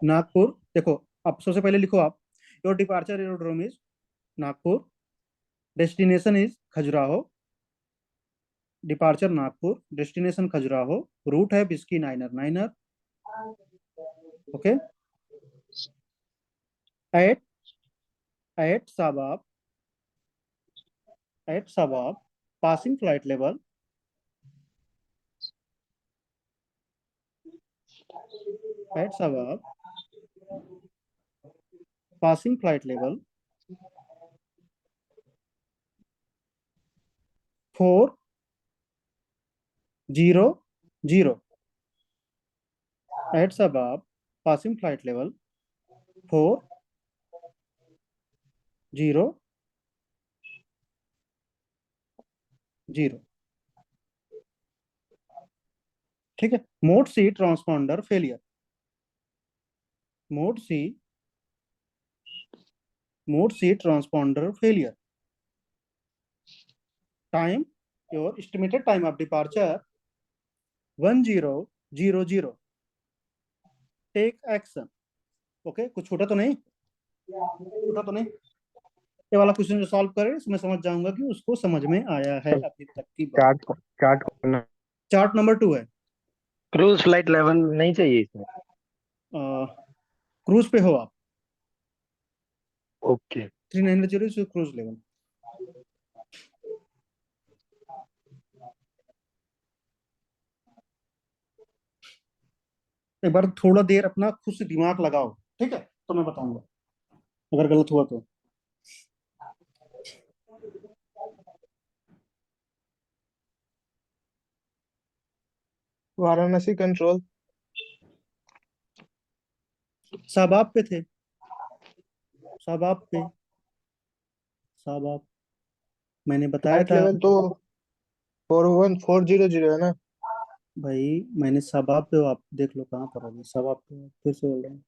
नागपुर। देखो अब सबसे पहले लिखो आप, your departure aerodrome is Nagpur, destination is Khajuraho. Departure Nagpur, destination Khajuraho, route है whiskey niner niner. Okay, at at साबाब, एट साबाब पासिंग फ्लाइट लेवल, एट साबाब passing flight level 400 at Sabab, passing flight level 400। ठीक है, mode C transponder failure, mode C transponder failure. Time, your estimated time of departure 1000। Take action. Okay, कुछ छूटा तो नहीं? छूटा तो नहीं? ये वाला क्वेश्चन जो सॉल्व करे मैं समझ जाऊंगा कि उसको समझ में आया है अभी तक की बात। चार्ट चार्ट नंबर 2 है। क्रूज फ्लाइट लेवल नहीं चाहिए इसमें। क्रूज पे हो आप, ओके 3900 क्रूज लेवल। एक बार थोड़ा देर अपना खुद से दिमाग लगाओ, ठीक है, तो मैं बताऊंगा अगर गलत हुआ तो। वाराणसी कंट्रोल। साबाब पे थे, साबाब पे, साबाब मैंने बताया फ्लाइट था लेवल तो 41400 है ना। भाई, मैंने साबाब पे हो, आप देख लो कहाँ पर होगी साबाब पे, फिर से बोल रहा हूँ।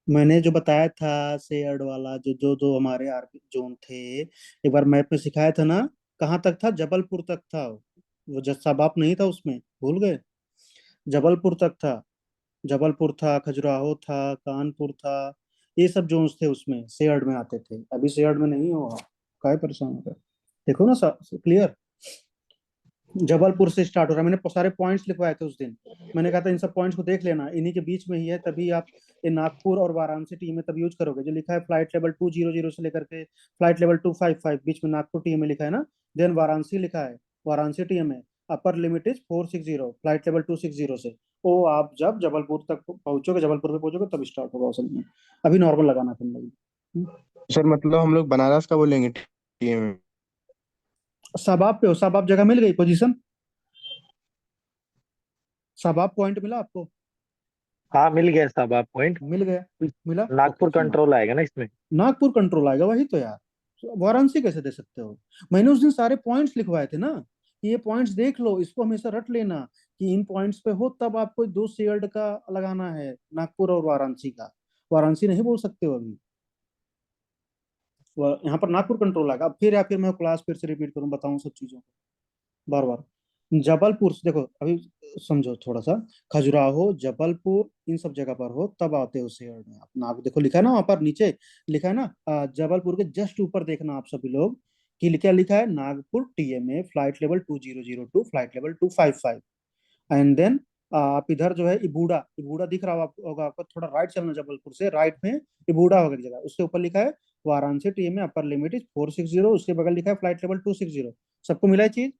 मैंने जो बताया था शेयर्ड वाला, जो जो जो हमारे आर्मी जोन थे, एक बार मैप में सिखाया था ना, कहाँ तक था? जबलपुर तक था वो, साबाब नहीं था उसमें, भूल गए? जबलपुर तक था, जबलपुर था, खजुराहो था, कानपुर था, ये सब जोन्स थे उसमें, शेयर्ड में आते थे। अभी शेयर्ड में नहीं हो, काय परेशान हो गए? देखो ना क्लियर, जबलपुर से स्टार्ट हो रहा है। मैंने सारे पॉइंट्स लिखवाए थे उस दिन, मैंने कहा था इन सब पॉइंट्स को देख लेना, इन्हीं के बीच में ही है, तभी आप ये नागपुर और वाराणसी टी में तब यूज करोगे। जो लिखा है फ्लाइट लेवल 200 से लेकर के फ्लाइट लेवल 255, बीच में नागपुर टी में लिखा है ना, देन वाराणसी लिखा है, वाराणसी टी में upper limit is 460, flight level 260 से। ओ आप जब जबलपुर तक पहुंचोगे, जबलपुर पे पहुंचोगे तब स्टार्ट होगा असल में, अभी नॉर्मल लगाना तुम लोग। सर मतलब हम लोग बनारस का बोलेंगे टीम। साबाब पे हो, साबाब जगह मिल गई पोजीशन, साबाब पॉइंट मिला आपको? हाँ मिल गया साहब आप पॉइंट। मिल गया, मिला। नागपुर ओके, कंट्रोल आएगा ना इसमें। नागपुर कंट्रोल आएगा, वही तो यार, वाराणसी कैसे दे सकते हो? मैंने उस दिन सारे पॉइंट्स लिखवाए थे ना, ये पॉइंट्स देख लो, इसको हमेशा रट लेना कि इन पॉइंट्स पे हो तब आपको दो शेयर्ड का लगाना है, नागपुर और वाराणसी का। वाराणसी नहीं बोल सकते हो अभी, यहाँ पर नागपुर कंट्रोल आएगा। अब फिर या फिर मैं क्लास फिर से रिपीट करूं, बताऊं सब चीजों को बार बार। जबलपुर से देखो अभी समझो थोड़ा सा, खजुराहो जबलपुर इन सब जगह पर हो तब आते हो शेयर में। अपना आप देखो लिखा है ना वहां पर नीचे, लिखा है ना जबलपुर के जस्ट ऊपर देखना आप सभी लोग कि क्या लिखा है, Nagpur TMA flight level 2002 flight level 255। And then आप इधर जो है इबूडा, इबूडा दिख रहा होगा आपको, थोड़ा राइट चलना जबलपुर से, राइट में इबूडा होगा जगह, उसके ऊपर लिखा है Varanasi TMA upper limit is 460, उसके बगल लिखा है फ्लाइट लेवल 260। सबको मिला है चीज?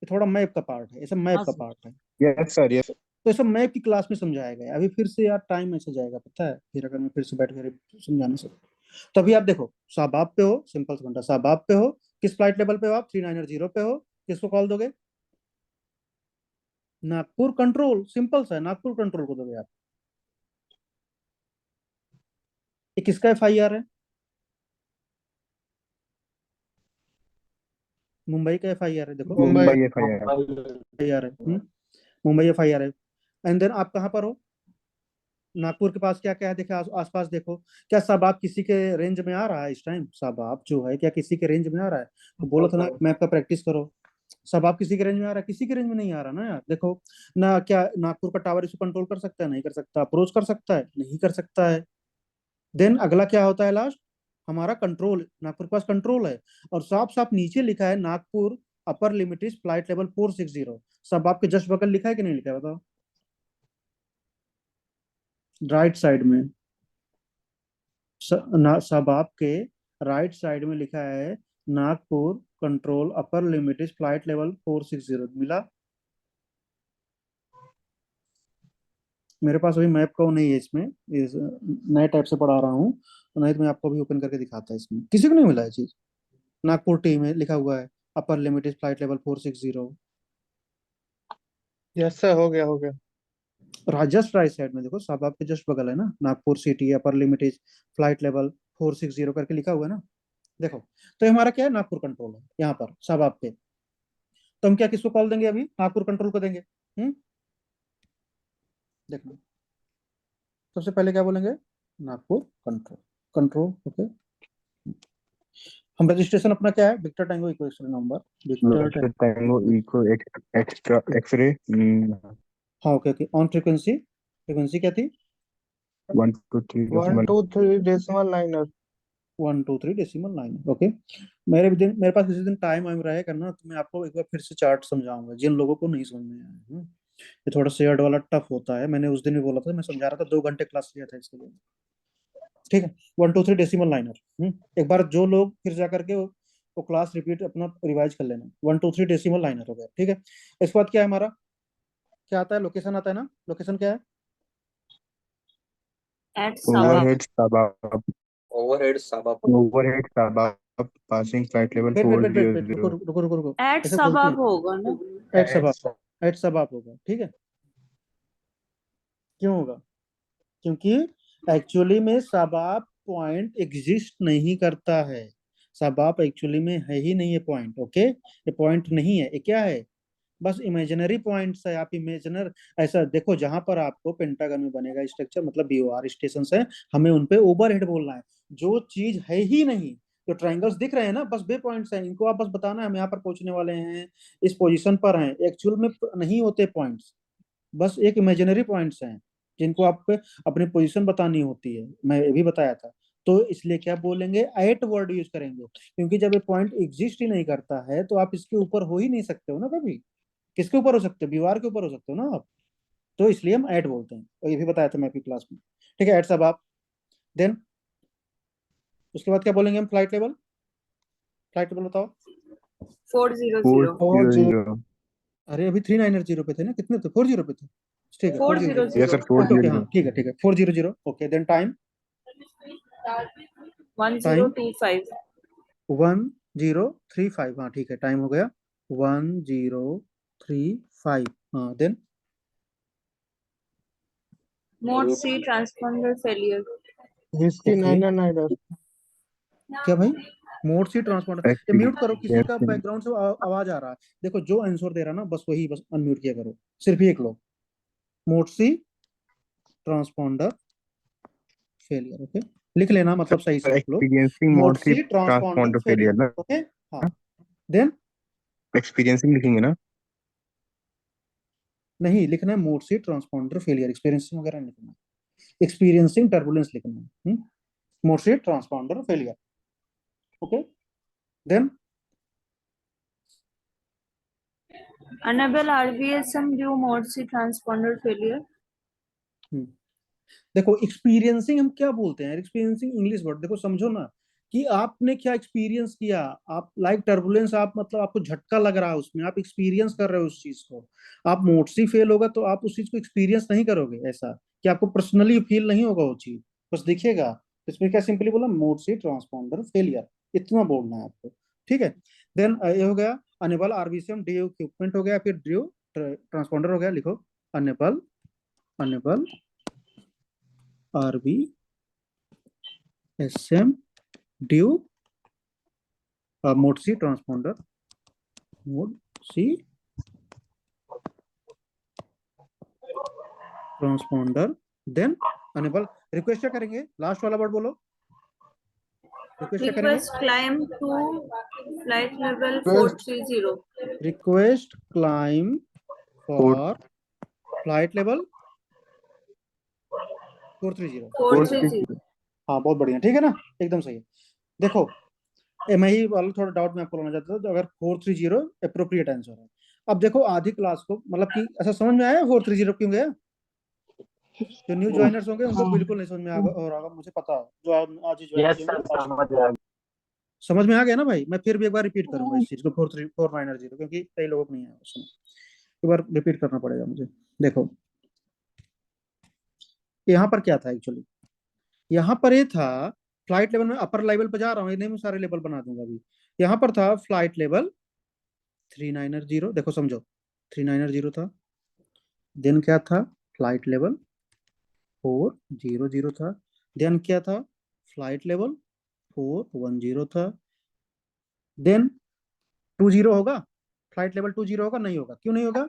ये थोड़ा मैप का पार्ट है, ये सब मैप हाँ का सर। पार्ट है। Yes sir, yes. तो ये सब मैप की क्लास में समझाया गया है। अभी फिर से यार टाइम ऐसे जाएगा पता है, फिर अगर मैं फिर से बैठ कर समझाने से। तो अभी आप देखो शाबाब पे हो, सिंपल सा घंटा शाबाब पे हो, किस फ्लाइट लेवल पे हो आप, 390 पे हो, किसको कॉल दोगे? नागपुर कंट्रोल, सिंपल सा है, नागपुर कंट्रोल को दोगे आप। ये किसका FIR है? मुंबई का FIR है, देखो मुंबई FIR। FIR है, मुंबई FIR है। एंड देन आप कहाँ पर हो? नागपुर के पास क्या क्या है, देखे आसपास देखो, क्या शाबाब किसी के रेंज में आ रहा है इस टाइम? शाबाब जो है क्या किसी के रेंज में आ रहा है? तो बोलो था ना मैप का प्रैक्टिस करो। शाबाब किसी के रेंज में आ रहा है? किसी के रेंज में नहीं आ रहा ना यार। देखो ना, क्या नागपुर का टावर इसको कंट्रोल कर सकता है? नहीं कर सकता। अप्रोच कर सकता है? नहीं कर सकता है। देन अगला क्या होता है लास्ट, हमारा कंट्रोल, नागपुर के पास कंट्रोल है और साफ साफ नीचे लिखा है Nagpur upper limit is flight level 460। सब आपके जस्ट बगल लिखा है कि नहीं लिखा है बताओ? राइट साइड में सब आपके राइट साइड में लिखा है Nagpur control upper limit is flight level 460। मिला? मेरे पास अभी मैप का वो नहीं है इसमें, इस नए टाइप से पढ़ा रहा हूँ, नहीं तो मैं आपको भी ओपन करके दिखाता है। इसमें किसी को नहीं मिला है चीज? नागपुर टी में लिखा हुआ है upper limit is flight level 460। Yes sir, हो गया हो गया। जस्ट राइट साइड में देखो, साहब आपके जस्ट बगल है ना, Nagpur city upper limit is flight level 460 करके लिखा हुआ है ना, देखो। तो ये हमारा क्या है, नागपुर कंट्रोल है यहाँ पर साहब आपके। तो हम क्या किसको कॉल देंगे अभी? नागपुर कंट्रोल को देंगे। देखो सबसे पहले क्या बोलेंगे, नागपुर कंट्रोल, कंट्रोल ओके। हम रजिस्ट्रेशन अपना क्या है, Victor tango eco x ray number, victor tango echo extra x-ray हाँ okay okay. On frequency, frequency क्या थी? 123 डेसिमल 9। 123 decimal 9 okay. मेरे पास किसी दिन टाइम वाइम रहे करना तो मैं आपको एक बार फिर से चार्ट समझाऊंगा जिन लोगों को नहीं समझ में आया। ये थोड़ा शेयर्ड वाला टफ होता है, मैंने उस दिन भी बोला था, मैं समझा रहा था, 2 घंटे क्लास लिया था इसके लिए। ठीक है, 123 डेसिमल 9। एक बार जो लोग फिर जा करके वो क्लास रिपीट अपना रिवाइज कर लेना। 123 डेसिमल 9 हो गया। ठीक है, इसके बाद क्या है हमारा, क्या आता है, लोकेशन आता है ना। लोकेशन क्या है? At Sabah. ओवरहेड साबाब passing flight level wait wait wait wait wait, 400। रुको रुको रुको रुको, At ऐसे बोलते Sabah हैं होगा ना? एट सब आप, एट सब आप होगा। ठीक है, क्यों होगा? क्योंकि एक्चुअली में सबाब पॉइंट एग्जिस्ट नहीं करता है। सबाब एक्चुअली में है ही नहीं, ये पॉइंट ओके, ये पॉइंट नहीं है, ये क्या है, बस इमेजिनरी पॉइंट्स है। आप इमेजिनर ऐसा देखो, जहां पर आपको पेंटागन में बनेगा स्ट्रक्चर, मतलब BOR स्टेशन है, हमें उनपे ओवरहेड बोलना है। जो चीज है ही नहीं, तो ट्रायंगल्स दिख रहे हैं ना, बस बे पॉइंट्स हैं, इनको आप बस बताना है हम यहाँ पर पहुंचने वाले हैं, इस पोजीशन पर हैं। एक्चुअल में नहीं होते पॉइंट्स, बस एक इमेजिनरी पॉइंट्स हैं जिनको आप अपनी पोजीशन बतानी होती है, मैं ये भी बताया था। तो इसलिए क्या बोलेंगे, एट वर्ड यूज करेंगे, क्योंकि जब ये पॉइंट एग्जिस्ट ही नहीं करता है तो आप इसके ऊपर हो ही नहीं सकते हो ना कभी। किसके ऊपर हो सकते हो, BOR के ऊपर हो सकते हो ना आप, तो इसलिए हम एट बोलते हैं, और ये भी बताया था मैं आपकी क्लास में। ठीक है, एट सब आप। देन उसके बाद क्या बोलेंगे हम, फ्लाइट लेवल, फ्लाइट लेवल बताओ। 400. 400। अरे अभी 390 पे थे ना, कितने थे, 40 पे थे। ठीक है 400. यस सर, ओके ओके, हाँ 400। ठीक है 400 ओके। Then time, 1025. 1035, हाँ ठीक है, टाइम हो गया 1035। हाँ then Mode C transponder failure. Whiskey Okay. 999। क्या भाई? मोड सी ट्रांसपॉन्डर, ये म्यूट करो, किसी का बैकग्राउंड से आवाज आ रहा है। देखो जो आंसर दे रहा ना बस वही बस अनम्यूट किया करो, सिर्फ एक लोग। Mode C transponder failure, okay लिख लेना, मतलब सही से लिख लो, experiencing mode mode C C transponder transponder failure, failure ना, ओके। हाँ देन एक्सपीरियंसिंग लिखेंगे ना। नहीं लिखना है mode C transponder failure, experiencing वगैरह नहीं लिखना, एक्सपीरियंसिंग टर्बुलेंस लिखना है, mode C transponder failure, okay. Then Enable RVSM due mode C transponder failure. देखो एक्सपीरियंसिंग हम क्या बोलते हैं, एक्सपीरियंसिंग इंग्लिश वर्ड, देखो समझो ना कि आपने क्या एक्सपीरियंस किया, आप लाइक टर्बुलेंस, आप मतलब आपको झटका लग रहा है उसमें, आप एक्सपीरियंस कर रहे हो उस चीज को। आप मोड सी फेल होगा तो आप उस चीज को एक्सपीरियंस नहीं करोगे, ऐसा कि आपको पर्सनली फील नहीं होगा वो चीज, बस देखिएगा। इसमें क्या सिंपली बोला, मोड सी ट्रांसपॉन्डर फेलियर, इतना बोलना है आपको, ठीक है। देन ये हो गया अनेबल आरबीसीएम ड्यू इक्विपमेंट हो गया, फिर ड्यू ट्रांसपॉन्डर हो गया, लिखो enable RVSM due mode C transponder, mode C transponder, then enable. Request क्या करेंगे, लास्ट वाला वर्ड बोलो, रिक्वेस्ट क्या करेंगे, Request climb to flight level 430. Request climb for flight level 430। 430. हाँ बहुत बढ़िया, ठीक है ना, एकदम सही है। देखो मैं ही वाला थोड़ा डाउट में आपको लाना चाहता था, तो अगर 430 अप्रोप्रिएट आंसर है। अब देखो आधी क्लास को मतलब कि ऐसा समझ में आया 430 क्यों गया, जो न्यू ज्वाइनर्स होंगे उनको बिल्कुल नहीं समझ में आ रहा होगा, मुझे पता है, जो आज ही ज्वाइन यस किए सर, होंगे। समझ आ गया। समझ में आ गया ना भाई, मैं फिर भी एक बार रिपीट करूंगा इस चीज को, 430 क्योंकि कई लोगों को नहीं है उसमें, एक बार रिपीट करना पड़ेगा मुझे। देखो यहाँ पर क्या था एक्चुअली, यहाँ पर ये था फ्लाइट लेवल में, अपर लेवल पे जा रहा हूँ, ये नहीं मैं सारे लेवल बना दूंगा अभी। यहाँ पर था फ्लाइट लेवल 390, देखो समझो 390 था, देन क्या था फ्लाइट लेवल 400 था, देन क्या था फ्लाइट लेवल 410 था, देन 20 होगा, फ्लाइट लेवल 20 होगा, नहीं होगा, क्यों नहीं होगा,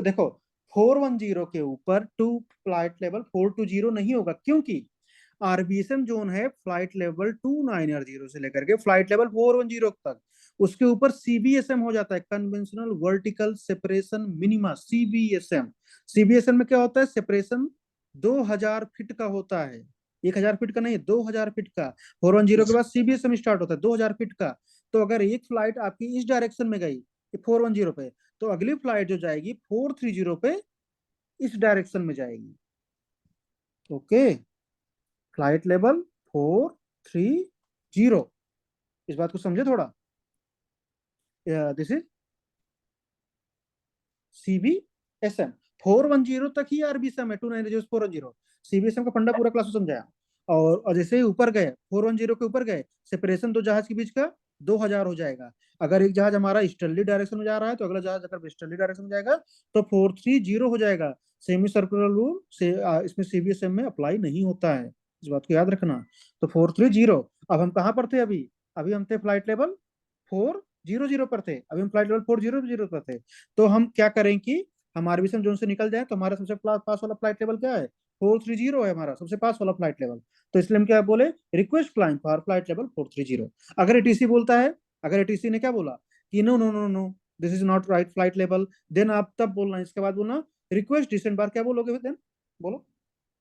देखो 410 के ऊपर टू फ्लाइट लेवल 420 नहीं होगा, क्योंकि आरबीएसएम जोन है फ्लाइट लेवल 290 से लेकर के फ्लाइट लेवल 410 तक, उसके ऊपर सीबीएसएम हो जाता है, कन्वेंशनल वर्टिकल सेपरेशन मिनिमा, सीबीएसएम। सीबीएसएम में क्या होता है, सेपरेशन 2000 फीट का होता है, 1000 फीट का नहीं, 2000 फीट का। 410 के बाद सीबीएसएम स्टार्ट होता है 2000 फीट का। तो अगर एक फ्लाइट आपकी इस डायरेक्शन में गई 410 पे, तो अगली फ्लाइट जो जाएगी 430 पे इस डायरेक्शन में जाएगी, ओके। फ्लाइट लेवल 430, इस बात को समझे थोड़ा, दिस इज सीबीएसएम। 410 तक ही आरबीएसएम है, 290 410, सीबीएसएम का फंडा पूरा क्लास में समझाया। और जैसे ही ऊपर गए 410 के ऊपर गए, सेपरेशन दो जहाज के बीच का 2000 हो जाएगा। अगर एक जहाज हमारा ईस्टर्ली डायरेक्शन में जा रहा है तो अगला जहाज अगर वेस्टर्ली डायरेक्शन में जाएगा तो 430 हो जाएगा। सेमी सर्कुलर रूल से इसमें सीबीएसएम में अप्लाई नहीं होता है, इस बात को याद रखना। तो 430, अब हम कहाँ पर थे, अभी अभी हम थे फ्लाइट लेवल 400 पर थे, अभी हम फ्लाइट लेवल 400 पर थे। तो हम क्या करें कि हम आरबीएसएम जोन से निकल जाए, तो हमारा सबसे पास वाला फ्लाइट लेवल क्या है, 430 है हमारा सबसे पास वाला फ्लाइट लेवल। तो इसलिए हम क्या बोले, request climb for flight level 430। अगर एटीसी बोलता है, अगर एटीसी ने क्या बोला कि no no no no this is not right flight level, then आप तब बोलना, इसके बाद बोलना रिक्वेस्ट डिसेंट बार, क्या बोलोगे देन, बोलो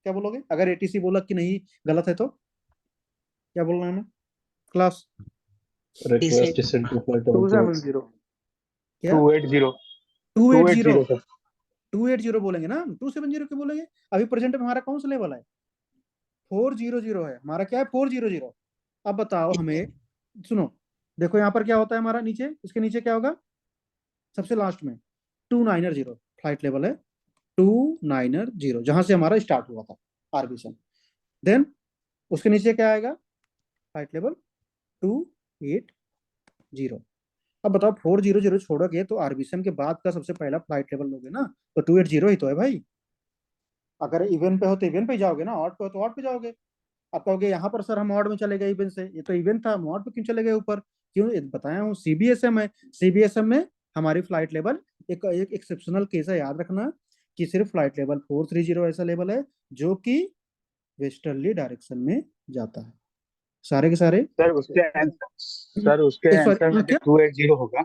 क्या बोलोगे, अगर एटीसी बोला कि नहीं गलत है तो क्या बोलना है हमें class, Request descent to flight level 270 क्या 280 280 सर। 280 बोलेंगे ना, 270 क्यों बोलेंगे, अभी प्रेजेंट में हमारा कौन सा लेवल है, 400 है हमारा, क्या है 400। अब बताओ हमें, सुनो देखो यहाँ पर क्या होता है हमारा, नीचे इसके नीचे क्या होगा, सबसे लास्ट में 290 फ्लाइट लेवल है, 290 जहां से हमारा स्टार्ट हुआ था आरबीएसएम। देन उसके नीचे क्या आएगा, फ्लाइट लेवल 280। अब बताओ 400 छोड़ोगे तो आरबीएसएम के बाद का सबसे पहला फ्लाइट लेवल लोगे ना, तो 280 ही तो है भाई। अगर इवन पे हो तो इवन पे जाओगे ना, ऑड पे हो तो ऑड पे जाओगे। आप कहोगे यहाँ पर सर हम मॉड में चले गए इवेंट से, ये तो इवेंट था, मॉड पे क्यों चले गए ऊपर? क्यों? ये बताया हूँ सीबीएसएम है, सीबीएसएम में हमारी फ्लाइट लेवल एक एक्सेप्शनल केस है, याद रखना कि सिर्फ फ्लाइट लेवल 430 ऐसा लेवल है जो कि वेस्टर्ली डायरेक्शन में जाता है, सारे के सारे। सर उसके आंसर में क्या 280 होगा।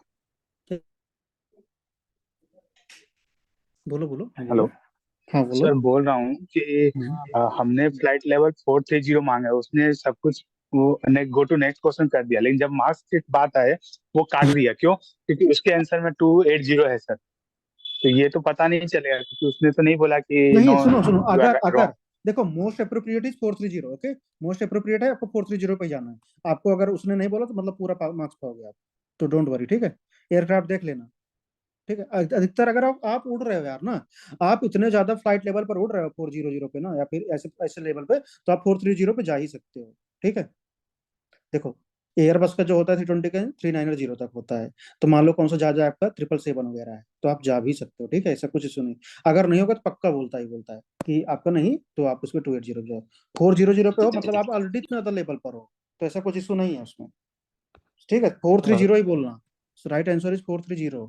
बोलो बोलो, हाँ हेलो बोलो, हाँ बोलो। सर, बोल रहा हूँ कि हमने फ्लाइट लेवल 430 मांगा है, उसने सब कुछ वो गो टू नेक्स्ट क्वेश्चन कर दिया, लेकिन जब मार्क्स की बात आए वो काट दिया। क्यों? क्योंकि उसके आंसर में 280 है सर। तो ये तो पता नहीं चलेगा, क्योंकि उसने तो नहीं बोला कि नहीं, नो सुनो सुनो, यू आर अगर रॉन्ग। देखो most appropriate is 430, okay, most appropriate है, आपको 430 पे जाना है। आपको अगर उसने नहीं बोला तो मतलब पूरा मार्क्स पाओगे आप, तो डोंट वरी, ठीक है। एयरक्राफ्ट देख लेना, ठीक है। अधिकतर अगर आप उड़ रहे हो यार ना, आप इतने ज्यादा फ्लाइट लेवल पर उड़ रहे हो 400 पे ना, या फिर ऐसे ऐसे लेवल पे, तो आप 430 पे जा ही सकते हो, ठीक है। देखो एयरबस का जो होता है 320 का 390 तक होता है, तो मान लो कौन सा जहाज है आपका 777 वगैरह है, तो आप जा भी सकते हो, ठीक है, ऐसा कुछ इशू नहीं। अगर नहीं होगा तो पक्का बोलता है कि आपका नहीं, तो आप उसमें 280 पे जाओ। 400 पे हो मतलब आप ऑलरेडी इतने ज्यादा लेवल पर हो, तो ऐसा कुछ इशू नहीं है उसमें, ठीक है। 430 ही बोलना, राइट आंसर इज 430।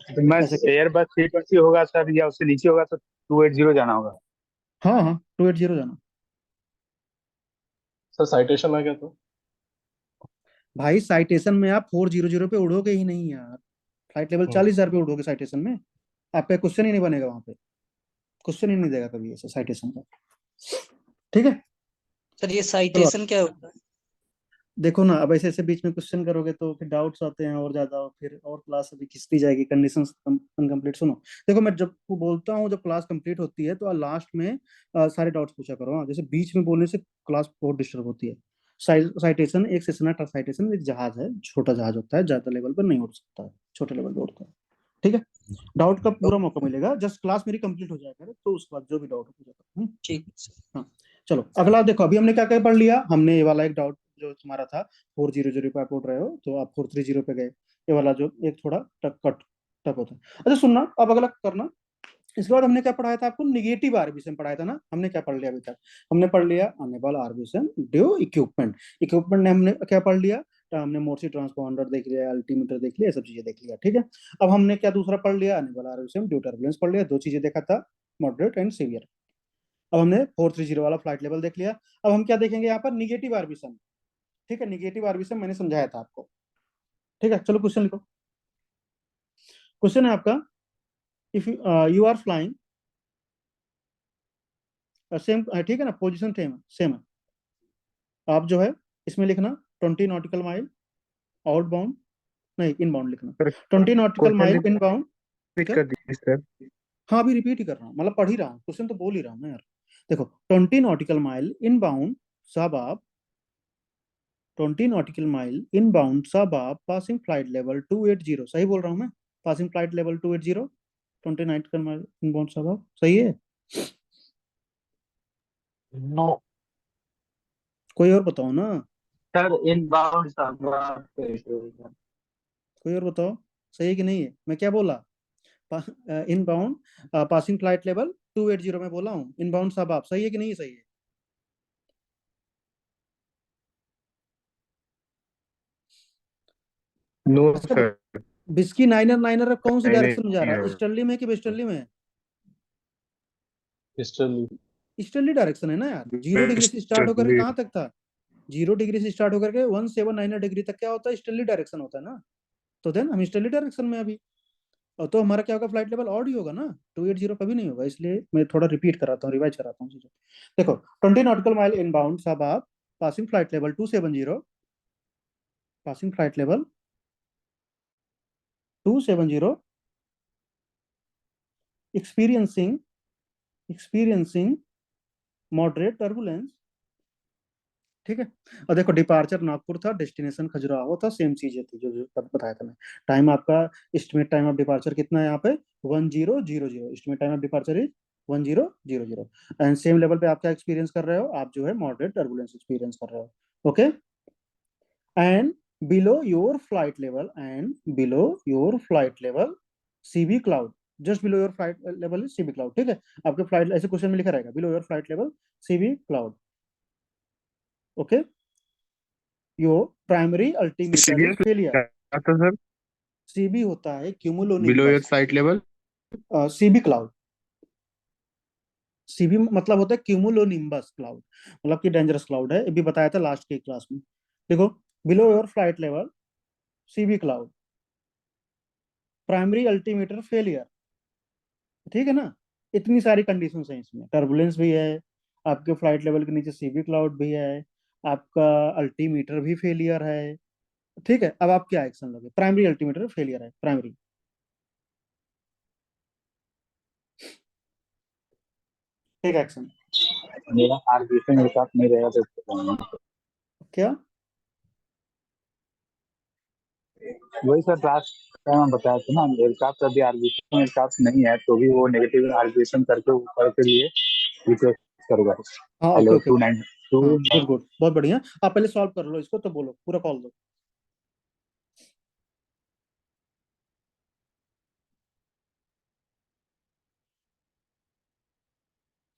तो मैं ऐसे एयरबस 320 होगा सर, या उससे नीचे होगा तो 280 जाना होगा। हाँ हाँ 280 जाना। सर साइटेशन आ गया तो भाई साइटेशन में आप 400 पे उड़ोगे ही नहीं यार, फ्लाइट लेवल 40,000 पे उड़ोगे साइटेशन में, आपका क्वेश्चन ही नहीं बनेगा वहां पे, क्वेश्चन ही नहीं देगा कभी ऐसे साइटेशन का, ठीक है। सर ये चलो साइटेशन क्या होता है? देखो ना, अब ऐसे ऐसे बीच में क्वेश्चन करोगे तो फिर डाउट्स आते हैं और ज्यादा, फिर और क्लास अभी खिंचती जाएगी, कंडीशन अनकम्प्लीट। सुनो देखो, मैं जब वो बोलता हूँ जब क्लास कंप्लीट होती है तो लास्ट में सारे डाउट्स पूछा करो, हाँ, जैसे बीच में बोलने से क्लास बहुत डिस्टर्ब होती है। साइटेशन एक सेशन है, साइटेशन एक जहाज है, छोटा जहाज होता है, ज्यादा लेवल पर नहीं उड़ सकता है, छोटे लेवल पर उड़ता है, ठीक है। डाउट का पूरा मौका मिलेगा, जस्ट क्लास मेरी कंप्लीट हो जाएगा तो उसके बाद जो भी डाउट हो जाएगा। ठीक है सर। हाँ चलो अगला देखो, अभी हमने क्या क्या पढ़ लिया, हमने ये वाला एक डाउट जो तुम्हारा था 400 पे आप उठ रहे हो तो आप 430 पे गए, ये वाला जो एक थोड़ा टक होता है। अच्छा सुनना, अब अगला करना। इसके बाद हमने क्या पढ़ाया था आपको, निगेटिव आरबीएसएम पढ़ाया था ना, हमने क्या पढ़ लिया अभी तक? हमने पढ़ लिया enable RVSM due equipment, equipment ने हमने क्या पढ़ लिया, तो हमने मोर्सी ट्रांसपॉन्डर देख लिया, अल्टीमीटर देख लिया, सब चीजें देख लिया, ठीक है। अब हमने क्या दूसरा पढ़ लिया, अनेबल आरबीएसएम ड्यू टर्बुलेंस पढ़ लिया, दो चीजें देखा था, मॉडरेट एंड सीवियर। अब हमने 430 वाला फ्लाइट लेवल देख लिया। अब हम क्या देखेंगे यहाँ पर, निगेटिव आरबीएसएम, ठीक है। निगेटिव आरबीएसएम मैंने समझाया था आपको, ठीक है। चलो क्वेश्चन लिखो। क्वेश्चन है आपका, if you are flying same, ठीक है ना, पोजीशन सेम है। आप जो है इसमें लिखना 20 नॉटिकल माइल आउट बाउंड, नहीं इन बाउंड लिखना, सर 20 नॉटिकल क्वेश्चन माइल इन बाउंड। रिपीट क्या? कर दीजिए सर। हाँ अभी रिपीट ही कर रहा हूँ, मतलब पढ़ ही रहा हूँ, क्वेश्चन तो बोल ही रहा हूँ ना यार। देखो 20 नॉटिकल माइल इन बाउंड सब आप 20 नॉटिकल माइल इन बाउंड सब आप पासिंग फ्लाइट लेवल 280, सही बोल रहा हूँ मैं, passing flight level 280, 20 nautical mile इन बाउंड सब आप, सही है। नो कोई और बताओ ना, सर, इन बाउंड कोई और बताओ, सही है कि नहीं है? मैं क्या बोला, इन बाउंड पासिंग फ्लाइट लेवल 280 में बोला हूँ, इन बाउंड सब आप, सही है कि नहीं सही है? नो अच्छा सर, बिस्की नाइनर अब कौन सी नहीं डायरेक्शन में जा नहीं रहा है, ईस्टर्ली में कि वेस्टर्ली में? हिस्टोरी ईस्टर्ली डायरेक्शन है ना यार, 0 डिग्री से स्टार्ट होकर के कहाँ तक था, 0 डिग्री से स्टार्ट होकर के 179 डिग्री तक क्या होता है, ईस्टर्ली डायरेक्शन होता है ना। तो देन हम ईस्टर्ली डायरेक्शन में अभी, और तो हमारा क्या होगा, फ्लाइट लेवल ऑड ही होगा ना, 280 कभी नहीं होगा, इसलिए मैं थोड़ा रिपीट कराता हूँ, रिवाइज कराता हूँ चीजें। देखो 20 नॉटिकल माइल इन बाउंड सब आप passing flight level 270, passing flight level 270, experiencing moderate turbulence, ठीक है। और देखो डिपार्चर नागपुर था, डेस्टिनेशन खजुराहो था, सेम चीजें थी जो बताया था मैं। टाइम आपका, एस्टिमेट टाइम ऑफ डिपार्चर कितना है यहाँ पे, 1000, estimate time of departure is 1000, and same level पे आप क्या एक्सपीरियंस कर रहे हो, आप जो है मॉडरेट टर्बुलेंस एक्सपीरियंस कर रहे हो, okay. And below your flight level, CB cloud, just below your flight level is CB cloud, ठीक है। आपके फ्लाइट ऐसे क्वेश्चन में लिखा रहेगा, below your flight level CB cloud, okay, your primary altimeter CBS is failure. आता sir CB होता है below your cumulonimbus, site level. CB cloud. CB मतलब होता है क्यूमुलोनिम्बस क्लाउड, मतलब कि डेंजरस क्लाउड है, ये भी बताया था लास्ट के क्लास में। देखो, below your flight level CB cloud, primary altimeter failure, ठीक है ना। इतनी सारी कंडीशन है इसमें, टर्बुलेंस भी है, आपके फ्लाइट लेवल के नीचे सीबी क्लाउड भी है, आपका अल्टीमीटर भी फेलियर है, ठीक है। अब आप क्या एक्शन लोगे? प्राइमरी अल्टीमीटर फेलियर है, प्राइमरी, टेक एक्शन। मेरा आरबीसी मेरे साथ नहीं रहेगा तो इसको करूंगा। क्या? वही सर लास्ट टाइम हम बताया था ना, एयरक्राफ्ट अभी आरबीसी मेरे साथ नहीं है तो भी वो नेगेटिव आरबीसी करके ऊपर के लिए रिक्वेस्ट करेगा। हाँ, ओके हेलो ओके, 292। हाँ गुड गुड, बहुत बढ़िया। आप पहले सॉल्व कर लो इसको, तो बोलो, पूरा कॉल दो।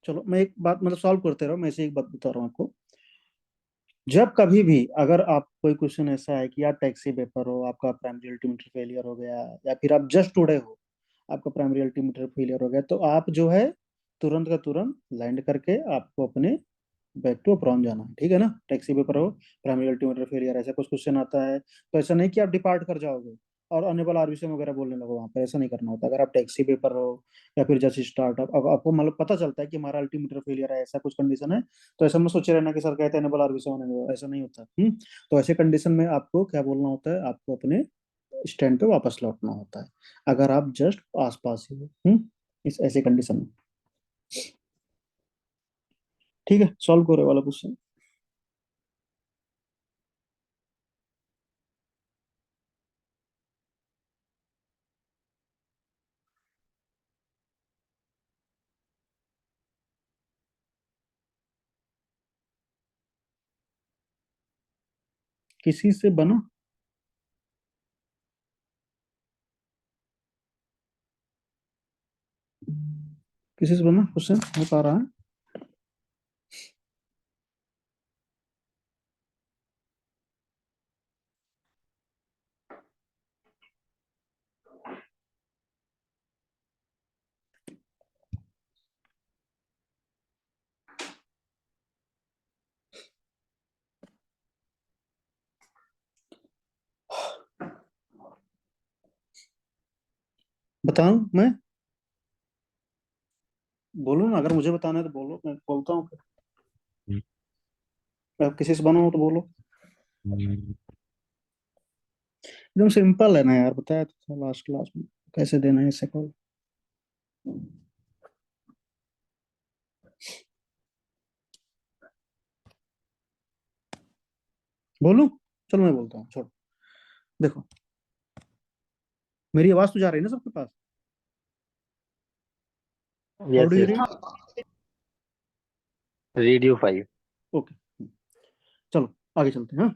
चलो मैं एक बात, मतलब सॉल्व करते रहो, मैं से एक बात बता रहा हूँ आपको। जब कभी भी अगर आप कोई क्वेश्चन ऐसा है कि यार टैक्सी पेपर हो, आपका प्राइमरी अल्टीमीटर फेलियर हो गया, या फिर आप जस्ट उड़े हो, आपका प्राइमरी अल्टीमीटर फेलियर हो गया, तो आप जो है तुरंत का तुरंत लैंड करके आपको अपने बैक टू अपराउंड जाना है, ठीक है ना। टैक्सी पेपर हो, प्राइमरी अल्टीमीटर फेलियर, ऐसा कुछ क्वेश्चन आता है, तो ऐसा नहीं कि आप डिपार्ट कर जाओगे और अनेबल आरबीसीएम वगैरह बोलने लगो वहां पर, ऐसा नहीं करना होता। अगर आप टैक्सी पेपर हो या फिर जैसे स्टार्टअप, अब आपको मतलब पता चलता है कि हमारा अल्टीमीटर फेलियर है, ऐसा कुछ कंडीशन है, तो ऐसा मत सोचे रहना कि सर कहते हैं अनेबल आरबीसीएम होने दो, ऐसा नहीं होता। तो ऐसे कंडीशन में आपको क्या बोलना होता है? आपको अपने स्टैंड पे वापस लौटना होता है, अगर आप जस्ट आस पास ही हो इस ऐसे कंडीशन में, ठीक है। सॉल्व करो वाला क्वेश्चन। किसी से बना? किसी से बना क्वेश्चन हो पा रहा है? बताऊं मैं? बोलो ना, अगर मुझे बताना है तो बोलो, मैं बोलता हूँ। आप किसी से बना हो तो बोलो। एकदम सिंपल है ना यार, बताया तो था लास्ट क्लास में कैसे देना है इसे कॉल। बोलूं? चलो मैं बोलता हूँ, छोड़ो। देखो, मेरी आवाज तो जा रही है ना सबके पास? How Yes, do you yes. Read? Read you 5. ओके, चलो आगे चलते हैं। हाँ,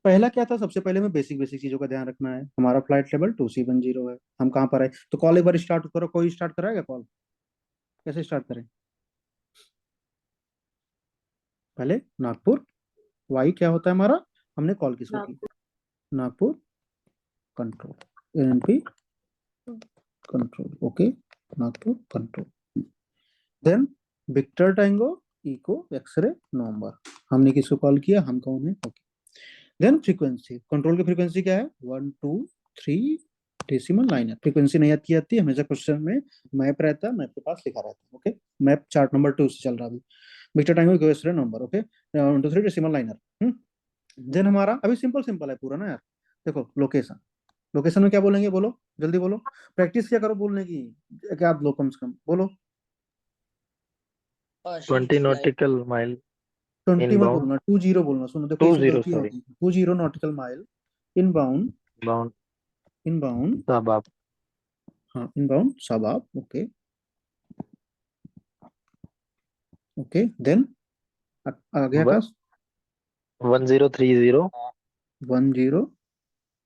पहला क्या था? सबसे पहले में बेसिक बेसिक चीजों का ध्यान रखना है। हमारा फ्लाइट लेवल 2C10 है, हम कहाँ पर है? तो कॉल एक बार स्टार्ट करो, कोई स्टार्ट कराएगा कॉल? कैसे स्टार्ट करें? पहले नागपुर, वाई क्या होता है हमारा, हमने कॉल किसको की? Nagpur control, NP control, okay, Nagpur control. Then victor tango eco x ray november, हमने किसको कॉल किया? हम कौन है? ओके। देन फ्रीक्वेंसी, कंट्रोल की फ्रीक्वेंसी क्या है? 123 डेसिमल लाइन है। फ्रीक्वेंसी नहीं याद की जाती, हमेशा क्वेश्चन में मैप रहता है, मैप के पास लिखा रहता है, ओके। मैप चार्ट नंबर 2 से चल रहा अभी। Victor tango eco x ray number, okay, 123 decimal niner. Then हमारा अभी सिंपल सिंपल है पूरा ना यार। देखो लोकेशन, लोकेशन में क्या बोलेंगे? बोलो जल्दी बोलो, प्रैक्टिस क्या करो बोलने की, क्या आप लोग कम से कम बोलो। 20 nautical mile 20 मत inbound. बोलना, 20 बोलना। सुनो देखो, इसमें 20, गलती sorry. होगी। 20 nautical mile inbound, Bound. Inbound, Sabab. हाँ इनबाउंड शाबाब, ओके ओके। देन आगे One- आकाश, 1030.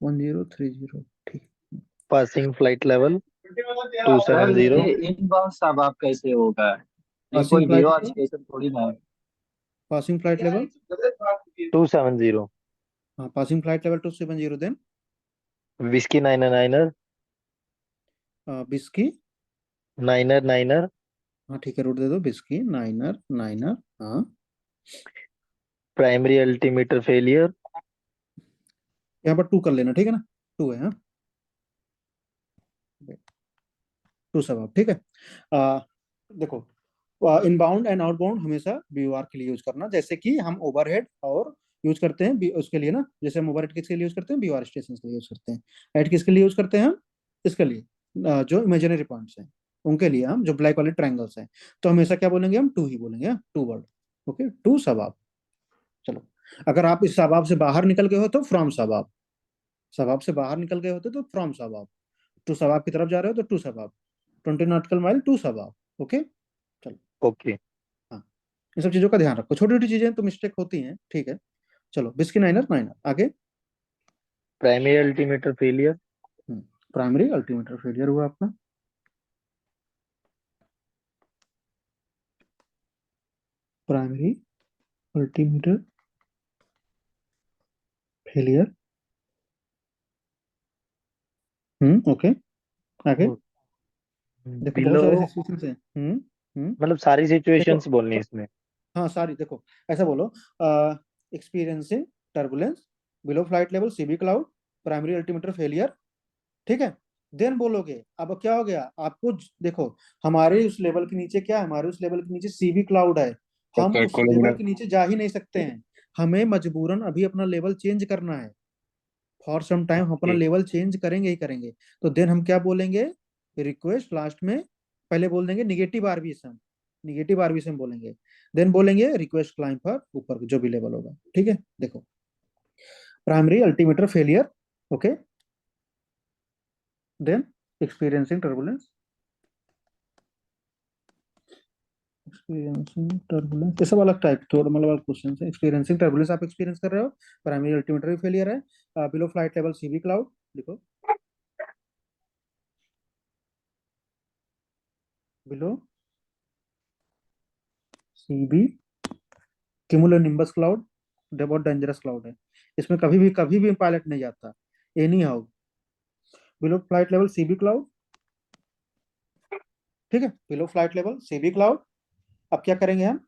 1030, ठीक। Passing flight level sir 270. ये इनबाउंड सब आप कैसे होगा? ये पासिंग कोई फ्लाइट जीरो को, स्टेशन थोड़ी ना है। पासिंग फ्लाइट लेवल 270 हाँ passing flight level 270 then whiskey niner whiskey niner हाँ ठीक है रूट दे दो बिस्की नाइनर नाइनर हाँ primary altimeter failure यहाँ पर 2 कर लेना ठीक है ना 2 है हाँ 2 सब आप ठीक है देखो इनबाउंड एंड आउटबाउंड हमेशा बीओआर के लिए यूज करना जैसे कि हम ओवरहेड और यूज करते हैं उसके लिए ना जैसे हम ओवरहेड किसके लिए यूज करते हैं बीओआर स्टेशन के लिए यूज करते हैं हेड किसके लिए यूज करते हैं हम इसके लिए जो इमेजिनरी पॉइंट्स हैं उनके लिए हम जो ब्लैक वाले ट्रायंगल्स हैं तो हमेशा क्या बोलेंगे हम 2 ही बोलेंगे 2 वर्ड ओके 2 सबाब चलो अगर आप इस सबाब से बाहर निकल गए हो तो फ्रॉम सबाब सबाब से बाहर निकल गए होते तो फ्रॉम सबाब टू सबाब की तरफ जा रहे हो तो टू सबाब 20 नॉटिकल माइल टू सबाब ओके चलो okay हाँ इन सब चीजों का ध्यान रखो छोटी छोटी चीजें तो मिस्टेक होती हैं ठीक है चलो बिस्की नाइनर नाइनर आगे primary altimeter failure primary altimeter failure हुआ आपका प्राइमरी अल्टीमीटर फेलियर ओके आगे देखो बहुत सारे below सिचुएशंस हैं मतलब सारी situations देखो बोलनी है इसमें हाँ सारी देखो ऐसा बोलो experiencing turbulence below flight level CB cloud primary altimeter failure ठीक है देन बोलोगे अब क्या हो गया आपको देखो हमारे उस लेवल के नीचे क्या है हमारे उस लेवल के नीचे सीबी क्लाउड है हम उस लेवल के नीचे जा ही नहीं सकते हैं हमें मजबूरन अभी अपना लेवल चेंज करना है फॉर सम टाइम हम अपना लेवल चेंज करेंगे ही करेंगे तो देन हम क्या बोलेंगे रिक्वेस्ट लास्ट में पहले बोल देंगे निगेटिव आरबीएसएम बोलेंगे देन बोलेंगे रिक्वेस्ट क्लाइंब फॉर ऊपर जो भी लेवल होगा ठीक है देखो primary altimeter failure okay then experiencing turbulence ये सब अलग टाइप थोड़ा मतलब क्वेश्चन है एक्सपीरियंसिंग टर्बुलेंस आप एक्सपीरियंस कर रहे हो प्राइमरी अल्टीमीटर फेलियर है below flight level CB cloud देखो बिलो सीबी क्यूमुलोनिम्बस क्लाउड बहुत डेंजरस क्लाउड है इसमें कभी भी पायलट नहीं जाता any how below flight level CB cloud ठीक है below flight level CB cloud अब क्या करेंगे हम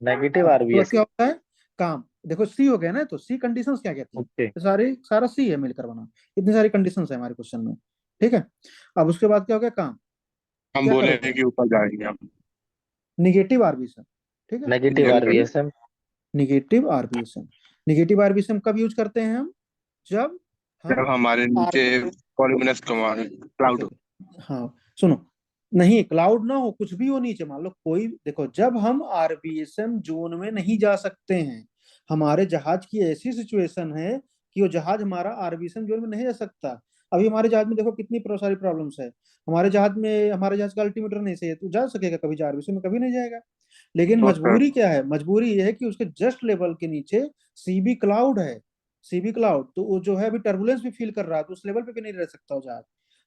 नेगेटिव अब आरबीएस क्या होता है काम देखो सी हो गया ना तो सी कंडीशंस क्या कहती है ओके तो सारा सी है मिलकर बना इतनी सारी कंडीशंस है हमारे क्वेश्चन में ठीक है अब उसके बाद क्या हो गया काम हम क्या बोले करोगे हैं कि ऊपर जाएंगे हम निगेटिव आरबीएसएम ठीक है नेगेटिव आरबीएसएम निगेटिव आरबीएसएम कब यूज करते हैं हम जब जब हम हमारे नीचे कॉल्यूमिनस क्लाउड हाँ सुनो नहीं क्लाउड ना हो कुछ भी हो नीचे मान लो कोई देखो जब हम आरबीएसएम जोन में नहीं जा सकते हैं हमारे जहाज की ऐसी सिचुएशन है कि वो जहाज हमारा आरबीएसएम जोन में नहीं जा सकता अभी हमारे जहाज में देखो कितनी सारी प्रॉब्लम्स है हमारे जहाज का अल्टीमीटर नहीं सही है तो जा सकेगा कभी आरबीएसएम में कभी नहीं जाएगा लेकिन मजबूरी क्या है मजबूरी ये है कि उसके जस्ट लेवल के नीचे सीबी क्लाउड है सीबी क्लाउड तो वो जो है अभी टर्बुलेंस भी फील कर रहा है तो उस लेवल पे भी नहीं रह सकता वो जहाज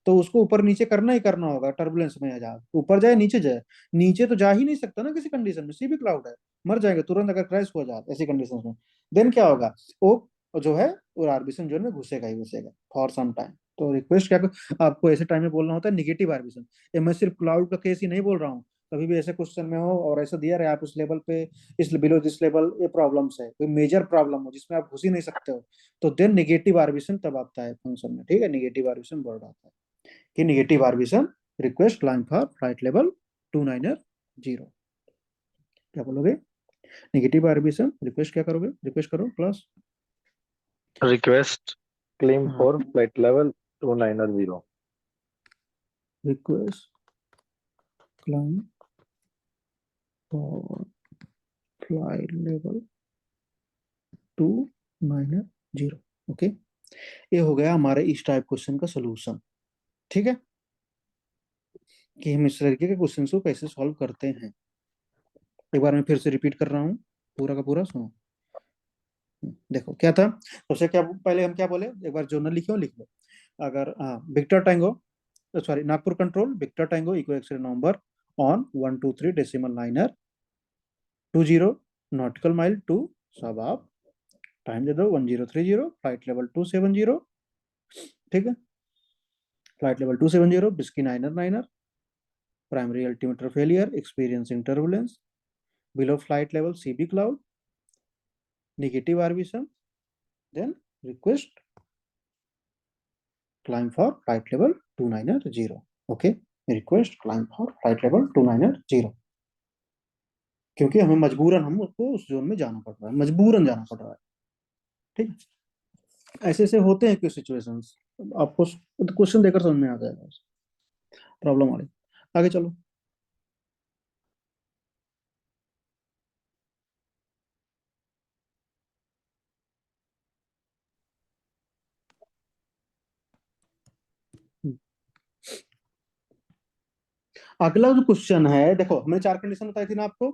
तो उसको ऊपर नीचे करना ही करना होगा टर्बुलेंस में जहाज ऊपर जाए नीचे तो जा ही नहीं सकता ना किसी कंडीशन में सीबी क्लाउड है मर जाएगा तुरंत अगर क्रैश हो जाए ऐसी कंडीशन में देन क्या होगा वो जो है वो आरबीएसएम जोन में घुसेगा ही घुसेगा फॉर सम टाइम तो रिक्वेस्ट क्या आपको ऐसे टाइम में बोलना होता है निगेटिव आरबीएसएम ये मैं सिर्फ क्लाउड का केस ही नहीं बोल रहा हूँ कभी भी ऐसे क्वेश्चन में हो और ऐसा दिया रहे आप उस लेवल पे इस बिलो दिस लेवल ये प्रॉब्लम्स है कोई मेजर प्रॉब्लम हो जिसमें आप घुस ही नहीं सकते हो तो देन निगेटिव आरबीएसएम तब आता है फंक्शन में ठीक है निगेटिव आरबीएसएम वर्ड आता है कि negative RVSM request climb for flight level 290 क्या बोलोगे निगेटिव आरबीएसएम रिक्वेस्ट क्या करोगे रिक्वेस्ट करो प्लस रिक्वेस्ट क्लेम हाँ। For flight level 290 request climb for flight level 290 okay ये हो गया हमारे इस टाइप क्वेश्चन का सोल्यूशन ठीक है कि हम इस तरीके के क्वेश्चन को कैसे सॉल्व करते हैं एक बार मैं फिर से रिपीट कर रहा हूँ पूरा का पूरा सुनो देखो क्या था सबसे क्या पहले हम क्या बोले एक बार जोनल लिखो लिख लो अगर victor tango sorry Nagpur control victor tango eco x ray number on 123 decimal niner 20 nautical mile to सब आप टाइम दे दो 1030, फ्लाइट लेवल 270, ठीक है, flight level 270, whiskey niner, primary altimeter failure, experiencing turbulence, below flight level CB cloud, negative RVSM, then request climb for flight level 290. Okay, request climb for flight level 290, क्योंकि हमें मजबूरन हम उसको उस जोन में जाना पड़ रहा है, मजबूरन जाना पड़ रहा है, ठीक है। ऐसे ऐसे होते हैं कुछ सिचुएशंस, आपको क्वेश्चन देकर समझ में आ जाएगा प्रॉब्लम वाली। आगे चलो। अगला जो क्वेश्चन है, देखो हमने 4 कंडीशन बताई थी ना आपको,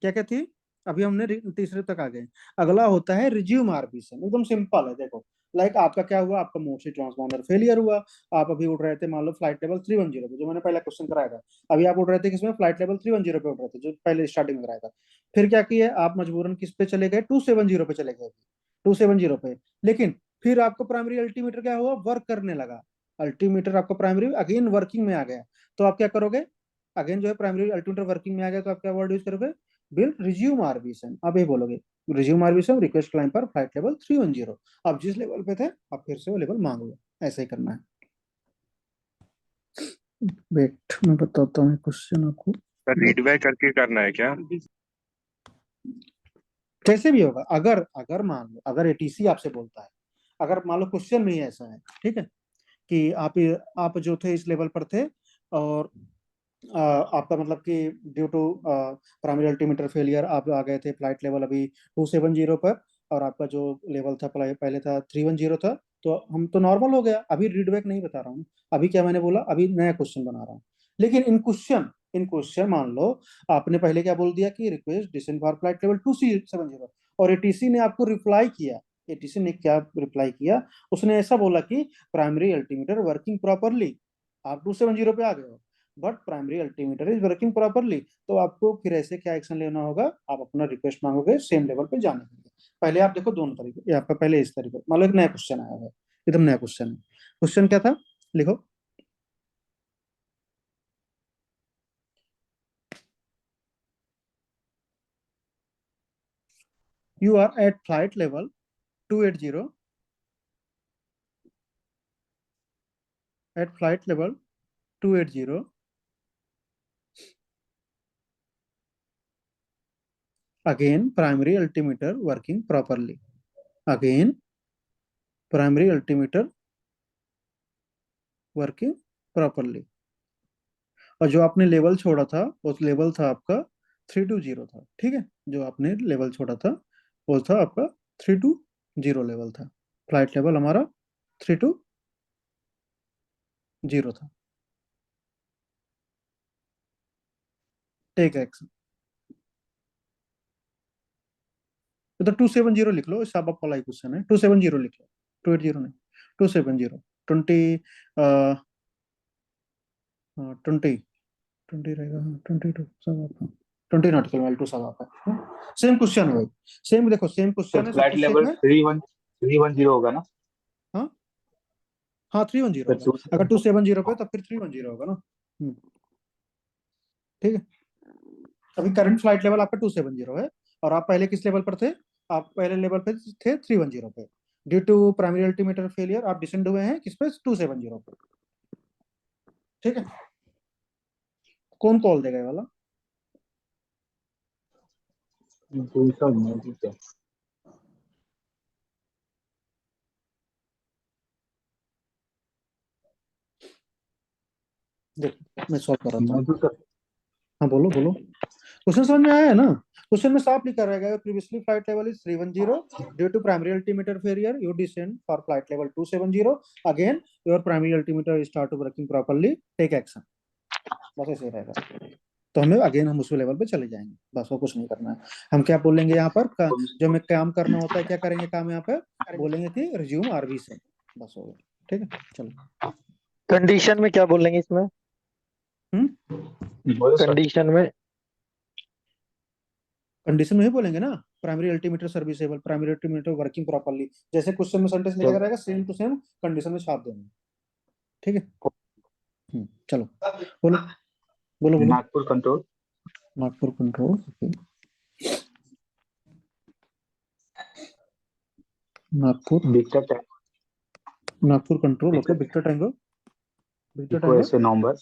क्या क्या थी, अभी हमने तीसरे तक आ गए। अगला होता है रिज्यूम RVSM, एकदम सिंपल है। देखो लाइक आपका क्या हुआ, आपका मोस्टली ट्रांसपॉन्डर फेलियर हुआ, आप अभी उड़ रहे थे मान लो फ्लाइट लेवल 310 पे, जो मैंने पहला क्वेश्चन कराया था। अभी आप उड़ रहे थे किसमें, फ्लाइट लेवल 310 पे उड़ रहे थे, जो पहले स्टार्टिंग में कराया था। फिर क्या किया आप मजबूरन किस पे चले गए, 270 पे चले गए, 270 पे। लेकिन फिर आपको प्राइमरी अल्टीमीटर क्या हुआ, वर्क करने लगा, अल्टीमीटर आपका प्राइमरी अगेन वर्किंग में आ गया। तो आप क्या करोगे, अगेन जो है प्राइमरी अल्टीमीटर वर्किंग में आ गया, तो आप क्या वर्ड यूज करोगे, विल रिज्यूम RVSM। आप ये बोलोगे रिज्यूम RVSM, रिक्वेस्ट क्लाइंब पर फ्लाइट लेवल 310। आप जिस लेवल पे थे आप फिर से वो लेवल मांग लो, ऐसा ही करना है। वेट मैं बताता हूँ क्वेश्चन आपको, रीड बैक करके करना है क्या? कैसे भी होगा। अगर अगर मान लो अगर ATC आपसे बोलता है, अगर मान लो क्वेश्चन में ही ऐसा है, ठीक है, कि आप जो थे इस लेवल पर थे और आपका मतलब कि due to primary altimeter failure आप आ गए थे फ्लाइट लेवल अभी 270 पर, और आपका जो लेवल था पहले था 310 था, तो हम तो नॉर्मल हो गया। अभी रीडबैक नहीं बता रहा हूँ, अभी क्या मैंने बोला, अभी नया क्वेश्चन बना रहा हूँ। लेकिन इन क्वेश्चन मान लो आपने पहले क्या बोल दिया कि request descend for flight level 270, और ATC ने आपको रिप्लाई किया, ATC ने क्या रिप्लाई किया, उसने ऐसा बोला कि प्राइमरी अल्टीमीटर वर्किंग प्रॉपरली, आप 270 पे आ गए हो, but primary altimeter is working properly. तो आपको फिर ऐसे क्या एक्शन लेना होगा, आप अपना रिक्वेस्ट मांगोगे सेम लेवल पे जाने के लिए। पहले आप देखो दोनों तरीके, यहाँ पे पहले इस तरीके, मान लो एक नया क्वेश्चन आया है, एकदम नया क्वेश्चन है। क्वेश्चन क्या था, लिखो, you are at flight level 280, at flight level 280, again primary altimeter working properly, again primary altimeter working properly, और जो आपने लेवल छोड़ा था उस लेवल था आपका 320 था, ठीक है, जो आपने लेवल छोड़ा था वो था आपका 320 लेवल था, फ्लाइट लेवल हमारा 320 था। टेक एक्शन, तो 270 लिख लो, सब आप वाला क्वेश्चन है, 270 लिख लो, 280 नहीं, 270, 20 20 20 रहेगा, 22 सब आपका 20 नॉटिकल माइल टू सब आपका सेम क्वेश्चन है भाई, सेम देखो सेम क्वेश्चन है, सब फ्लाइट कुछ लेवल सेम है। 310 होगा ना? हाँ हाँ 310 फिर होगा, अगर 270 पे तो फिर 310 होगा ना। ठीक है, अभी करंट फ्लाइट लेवल आपका 270 है, और आप पहले किस लेवल पर थे, आप पहले लेवल पे थे 310 पे, due to primary altimeter failure आप डिसेंड हुए हैं किस पे, 270 पे। ठीक है, कौन कॉल देगा ये वाला, देखो मैं सॉल्व कर रहा था। हाँ बोलो बोलो, क्वेश्चन समझ में आया है ना, क्वेश्चन में साफ लिखा रहेगा previously flight level is 310, due to primary altimeter failure you descend for flight level 270, again your primary altimeter start working properly, take action, बस ऐसे रहेगा। तो हमें अगेन हम उस लेवल पे चले जाएंगे, बस और कुछ नहीं करना है। हम क्या बोलेंगे यहाँ पर जो हमें काम करना होता है, क्या करेंगे काम यहाँ पे, बोलेंगे कि रिज्यूम RVSM, बस हो गया। ठीक है चलो, कंडीशन में क्या बोलेंगे इसमें, कंडीशन में कंडीशन में ही बोलेंगे ना, primary altimeter serviceable, primary altimeter working properly, जैसे क्वेश्चन में सेंटेंस लिखा रहेगा सेम टू सेम कंडीशन में छाप देना, ठीक है। चलो बोलो बोलो बोलो। Nagpur control, Nagpur control, okay. Nagpur victor Nagpur control, okay. Victor tango, victor echo tango, ऐसे number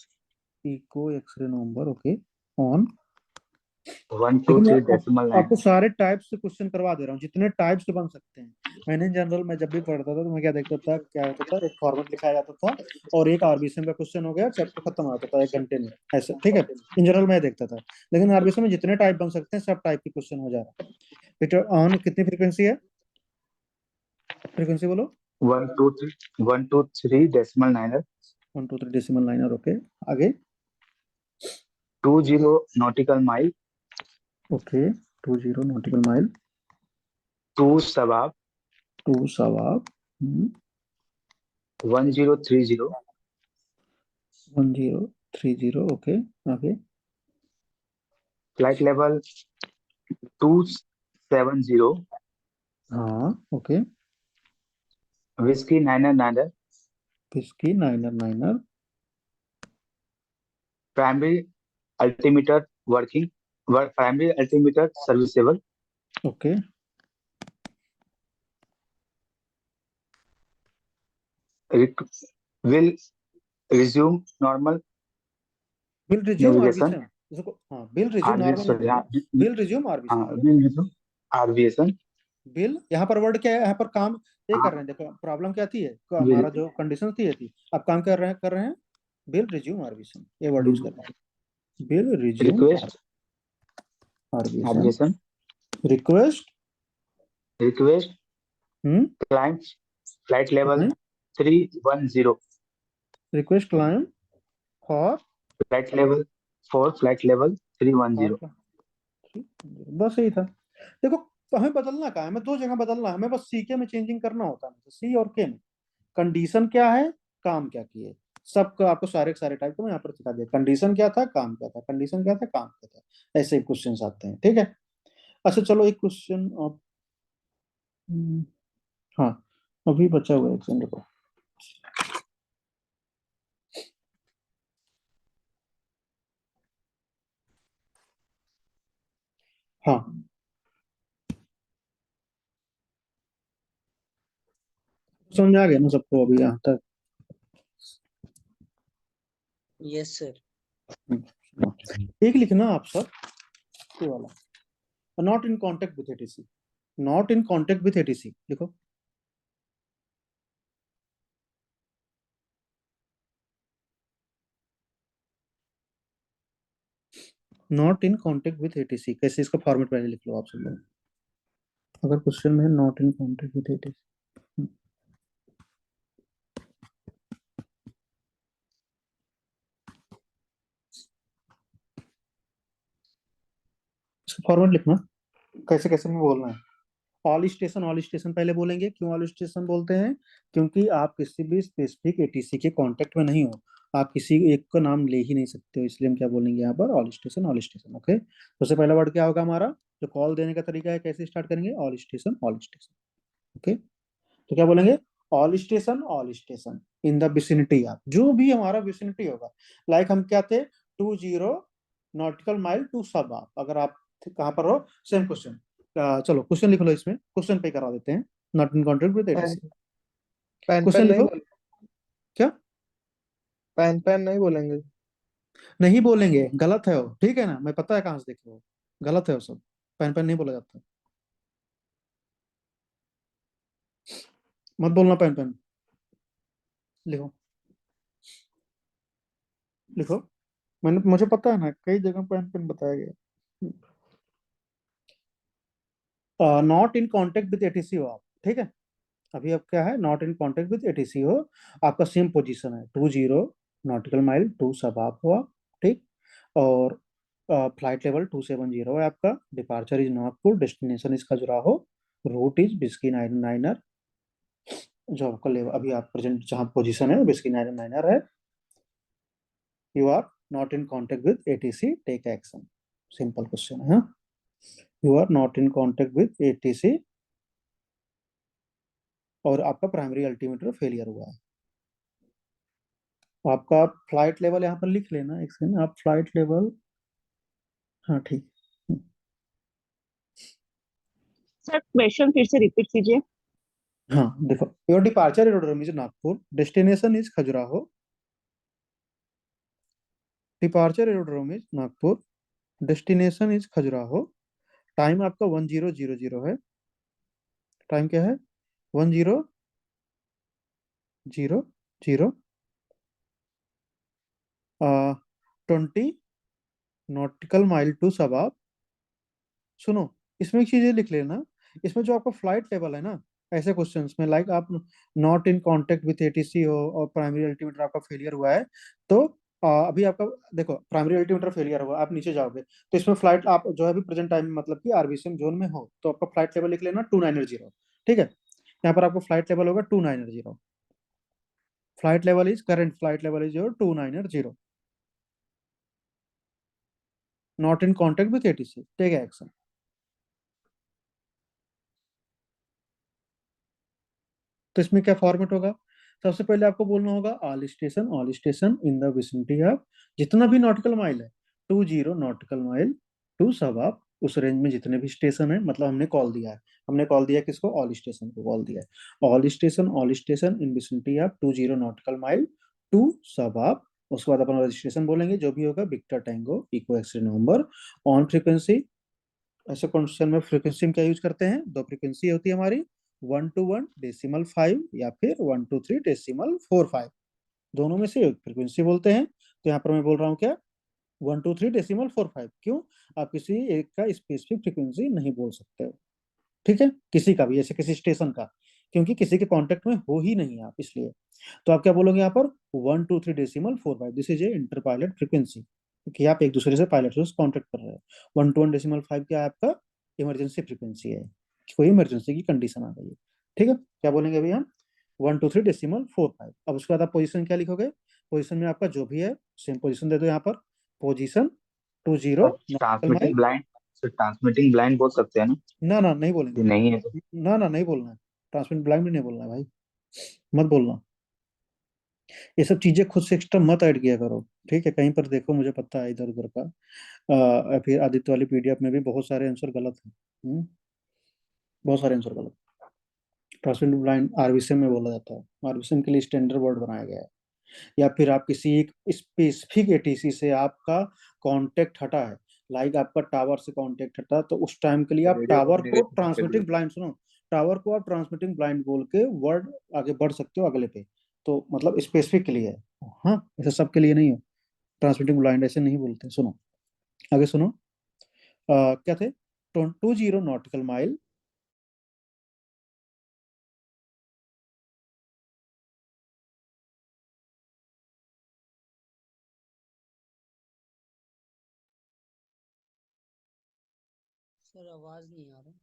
echo x ray number, okay. On 1 2 देखो मैं 3 डेसिमल 9। आपको सारे टाइप्स से क्वेश्चन करवा दे रहा हूँ, जितने टाइप्स से बन सकते हैं। मैंने जनरल में जब भी पढ़ता था तो मैं क्या देखता था, क्या होता था, एक फॉर्मेट लिखाया जाता था और एक आरबीसीएम का क्वेश्चन हो गया, चैप्टर खत्म हो जाता था 1 घंटे में, ऐसे, ठीक है। इन जनरल में देखता था, लेकिन आरबीसीएम में जितने टाइप बन सकते हैं सब टाइप के क्वेश्चन हो जा रहा है। विक्टर ऑन कितनी फ्रीक्वेंसी है, फ्रीक्वेंसी बोलो। 1 2 3 डेसिमल 9, 1 2 3 डेसिमल लाइनर, ओके। आगे 20 nautical mile, okay. 20 nautical mile, 2 सवाब, 2 सवाब, 1030, 1030, ओके। आगे फ्लाइट लेवल 270, हाँ, ओके। विस्की 9 किसकी, niner, primary altimeter working, primary altimeter serviceable, okay. will resume normal will resume navigation, RVSM, इसको हाँ, will resume normal sorry, navigation, will resume RVSM, will resume aviation, will यहाँ पर word क्या है, यहाँ पर काम ये हाँ, कर रहे हैं। देखो प्रॉब्लम क्या थी है, हमारा जो कंडीशन थी ये थी, अब काम कर रहे हैं विल रिज्यूम आरबीसीएम, ये वर्ड यूज कर रहे हैं, will resume request आरबीसीएम, aviation, request climb flight level 310, request climb for flight level 4, flight level 310, बस यही था। देखो हमें बदलना क्या है, हमें 2 जगह बदलना है, हमें बस सी के में चेंजिंग करना होता है, सी और के में। कंडीशन क्या है, काम क्या किए, सबका आपको सारे सारे टाइप को मैं यहाँ पर सिखा दिया। कंडीशन क्या था, काम क्या था, कंडीशन क्या था, काम क्या था, ऐसे क्वेश्चंस आते हैं, ठीक है। अच्छा चलो एक क्वेश्चन अब, हाँ अभी बचा हुआ है, एक सेकंड रुको। हाँ समझ आ गया ना सबको अभी यहाँ तक? Yes sir. एक लिखना आप सब, ये वाला, not in contact with ATC, not in contact with ATC लिखो। Not in contact with ATC, कैसे इसका फॉर्मेट पहले लिख लो आप सब लोग, अगर क्वेश्चन में not in contact with ATC, इसका फॉर्मेट लिखना, कैसे कैसे में बोलना है। ऑल स्टेशन पहले बोलेंगे। क्यों ऑल स्टेशन बोलते हैं, क्योंकि आप किसी भी स्पेसिफिक एटीसी के कांटेक्ट में नहीं हो, आप किसी एक का नाम ले ही नहीं सकते हो, इसलिए हम क्या बोलेंगे यहाँ पर, ऑल स्टेशन ओके। सबसे पहला वर्ड क्या होगा हमारा, जो कॉल देने का तरीका है, कैसे स्टार्ट करेंगे, ऑल स्टेशन ओके। तो क्या बोलेंगे, all station in the vicinity of, जो भी हमारा विसिनिटी होगा। लाइक हम क्या थे, 20 नॉटिकल माइल टू सब आप, अगर आप कहाँ पर हो, सेम क्वेश्चन। चलो क्वेश्चन लिख लो, इसमें क्वेश्चन पे करा देते हैं, not in contact with ATC, question लिखो। क्या पैन नहीं बोलेंगे? नहीं बोलेंगे, गलत है वो, ठीक है ना, मैं पता है कहाँ से देख रहे हो, गलत है वो सब, पैन नहीं बोला जाता, मत बोलना पैन लिखो, लिखो। मुझे पता है ना, कई जगह पैन बताया गया। Not in contact with ATC हो आप, ठीक है। अभी अब क्या है, not in contact with ATC हो, आपका सेम पोजीशन है, 20 नॉटिकल माइल टू सब आप हुआ, ठीक। और फ्लाइट लेवल 270 है आपका, डिपार्चर इज नागपुर, डेस्टिनेशन इसका जो हो, रूट इज बिस्की नाइनर, जो आपका लेवल अभी आप प्रेजेंट जहाँ पोजीशन है बिस्की नाइनर है। You are not in contact with ATC, take action, simple question है। You are not in contact with ATC और आपका प्राइमरी अल्टीमीटर फेलियर हुआ है। आपका फ्लाइट लेवल यहाँ पर लिख लेना, एक सेकंड, आप फ्लाइट लेवल, हाँ ठीक। सर क्वेश्चन फिर से रिपीट कीजिए। हाँ देखो, your departure aerodrome is Nagpur, destination is Khajuraho, departure aerodrome is Nagpur, destination is Khajuraho, time आपका 1000 है। टाइम क्या है? 1000, 20 नॉटिकल माइल टू सबाब। सुनो, इसमें एक चीज ये लिख लेना, इसमें जो आपका फ्लाइट लेवल है ना, ऐसे क्वेश्चंस में लाइक आप not in contact with ATC हो और प्राइमरी अल्टीमीटर आपका फेलियर हुआ है, तो अभी आपका देखो प्राइमरी अल्टीमीटर फेलियर हुआ, आप नीचे जाओगे तो इसमें फ्लाइट आप जो है अभी प्रेजेंट टाइम में मतलब कि आरबीसीएम जोन में हो, तो आपका फ्लाइट लेवल लिख लेना 2980। ठीक है, यहाँ पर आपको फ्लाइट लेवल होगा 2980। Flight level is current flight level is your 2980, not in contact with ATC, take action. तो इसमें क्या फॉर्मेट होगा? सबसे पहले आपको बोलना होगा all station in the vicinity of, जितना भी नॉटिकल माइल है, 20 नॉटिकल माइल टू सब आप, उस रेंज में जितने भी स्टेशन है, मतलब हमने कॉल दिया है, हमने कॉल दिया किसको? ऑल स्टेशन को कॉल दिया है। All station in vicinity of 20 nautical mile to सब आप, उसके बाद अपन रजिस्ट्रेशन बोलेंगे जो भी होगा, victor tango echo x november on frequency. ऐसे क्वेश्चन में फ्रीक्वेंसी में क्या यूज करते हैं? दो फ्रीक्वेंसी होती है हमारी, 1 to 1 डेसिमल 5 या फिर 1 to 3 डेसिमल 4 5, दोनों में से एक फ्रीक्वेंसी बोलते हैं। तो यहाँ पर मैं बोल रहा हूँ क्या? 1 to 3 डेसिमल 4 5। क्यों? आप किसी एक का स्पेसिफिक फ्रीक्वेंसी नहीं बोल सकते हो, ठीक है, किसी का भी, ऐसे किसी स्टेशन का, क्योंकि किसी के कांटेक्ट में हो ही नहीं आप, इसलिए। तो आप क्या बोलोगे यहाँ पर? 1 to 3 decimal 4 5, this is A inter pilot frequency, कि आप एक दूसरे से पायलट से कांटेक्ट कर रहे हो। 1 to 1 डेसिमल 5 क्या है आपका? इमरजेंसी फ्रीक्वेंसी है, कि कोई इमरजेंसी की कंडीशन आ गई है। ठीक है, क्या बोलेंगे अभी हम? 1 to 3 डेसिमल 4 5। अब उसके बाद आप पोजीशन क्या लिखोगे? पोजीशन में आपका जो भी है सेम पोजीशन दे दो यहाँ पर, position 20 nautical mile. Transmitting blind, transmitting blind बोल सकते हैं ना? ना ना नहीं बोलेंगे, ये नहीं है तो ना ना नहीं बोलना है, ट्रांसमिट ब्लाइंड भी नहीं बोलना है भाई, मत बोलना। ये सब चीजें खुद से एक्स्ट्रा मत ऐड किया करो, ठीक है? कहीं पर देखो, मुझे पता है इधर उधर का, फिर आदित्य वाली पीडीएफ में भी बहुत सारे आंसर गलत है। बहुत सारे आंसर गलत। ट्रांसमिट ब्लाइंड आरबीसीएम में बोला जाता है, आरबीसीएम के लिए स्टैंडर्ड वर्ड बनाया गया है। या फिर आप किसी एक स्पेसिफिक एटीसी से आपका कांटेक्ट हटा है, लाइक आपका टावर से कांटेक्ट हटा, तो उस टाइम के लिए आप रेडियो टावर को कम्युनिकेशन। ट्रांसमिटिंग ब्लाइंड, सुनो, टावर को आप ट्रांसमिटिंग ब्लाइंड बोल के वर्ड आगे बढ़ सकते हो अगले पे, तो मतलब स्पेसिफिक के लिए है। हाँ, ऐसा सबके लिए नहीं हो, ट्रांसमिटिंग ब्लाइंड ऐसे नहीं बोलते। सुनो आगे सुनो, क्या थे? 20 नॉटिकल माइल सर आवाज नहीं आ रहा।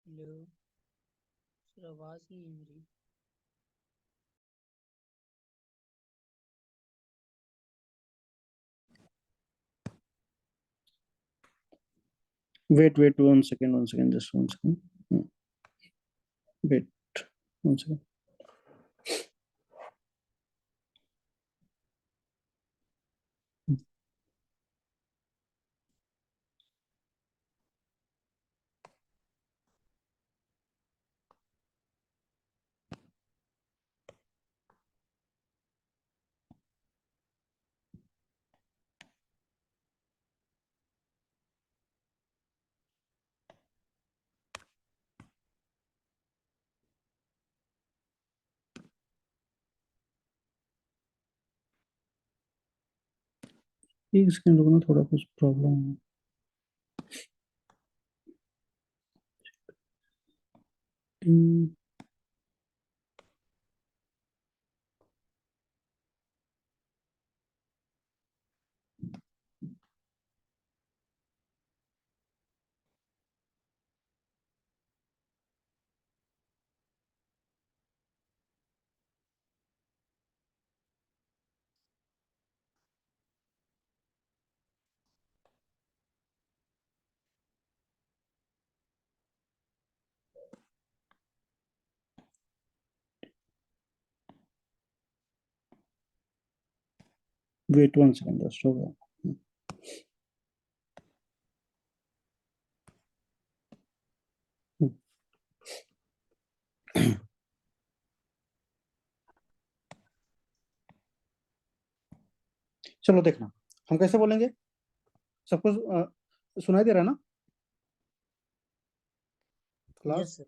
हेलो सर, आवाज नहीं आ रही। Wait 1 second just 1 second, wait 1 second. एक सेकंड रुकना, थोड़ा कुछ प्रॉब्लम है। वेट 1 सेकंड, जस्ट हो गया। चलो देखना, हम कैसे बोलेंगे, सबको सुनाई दे रहा है ना class? Yes sir,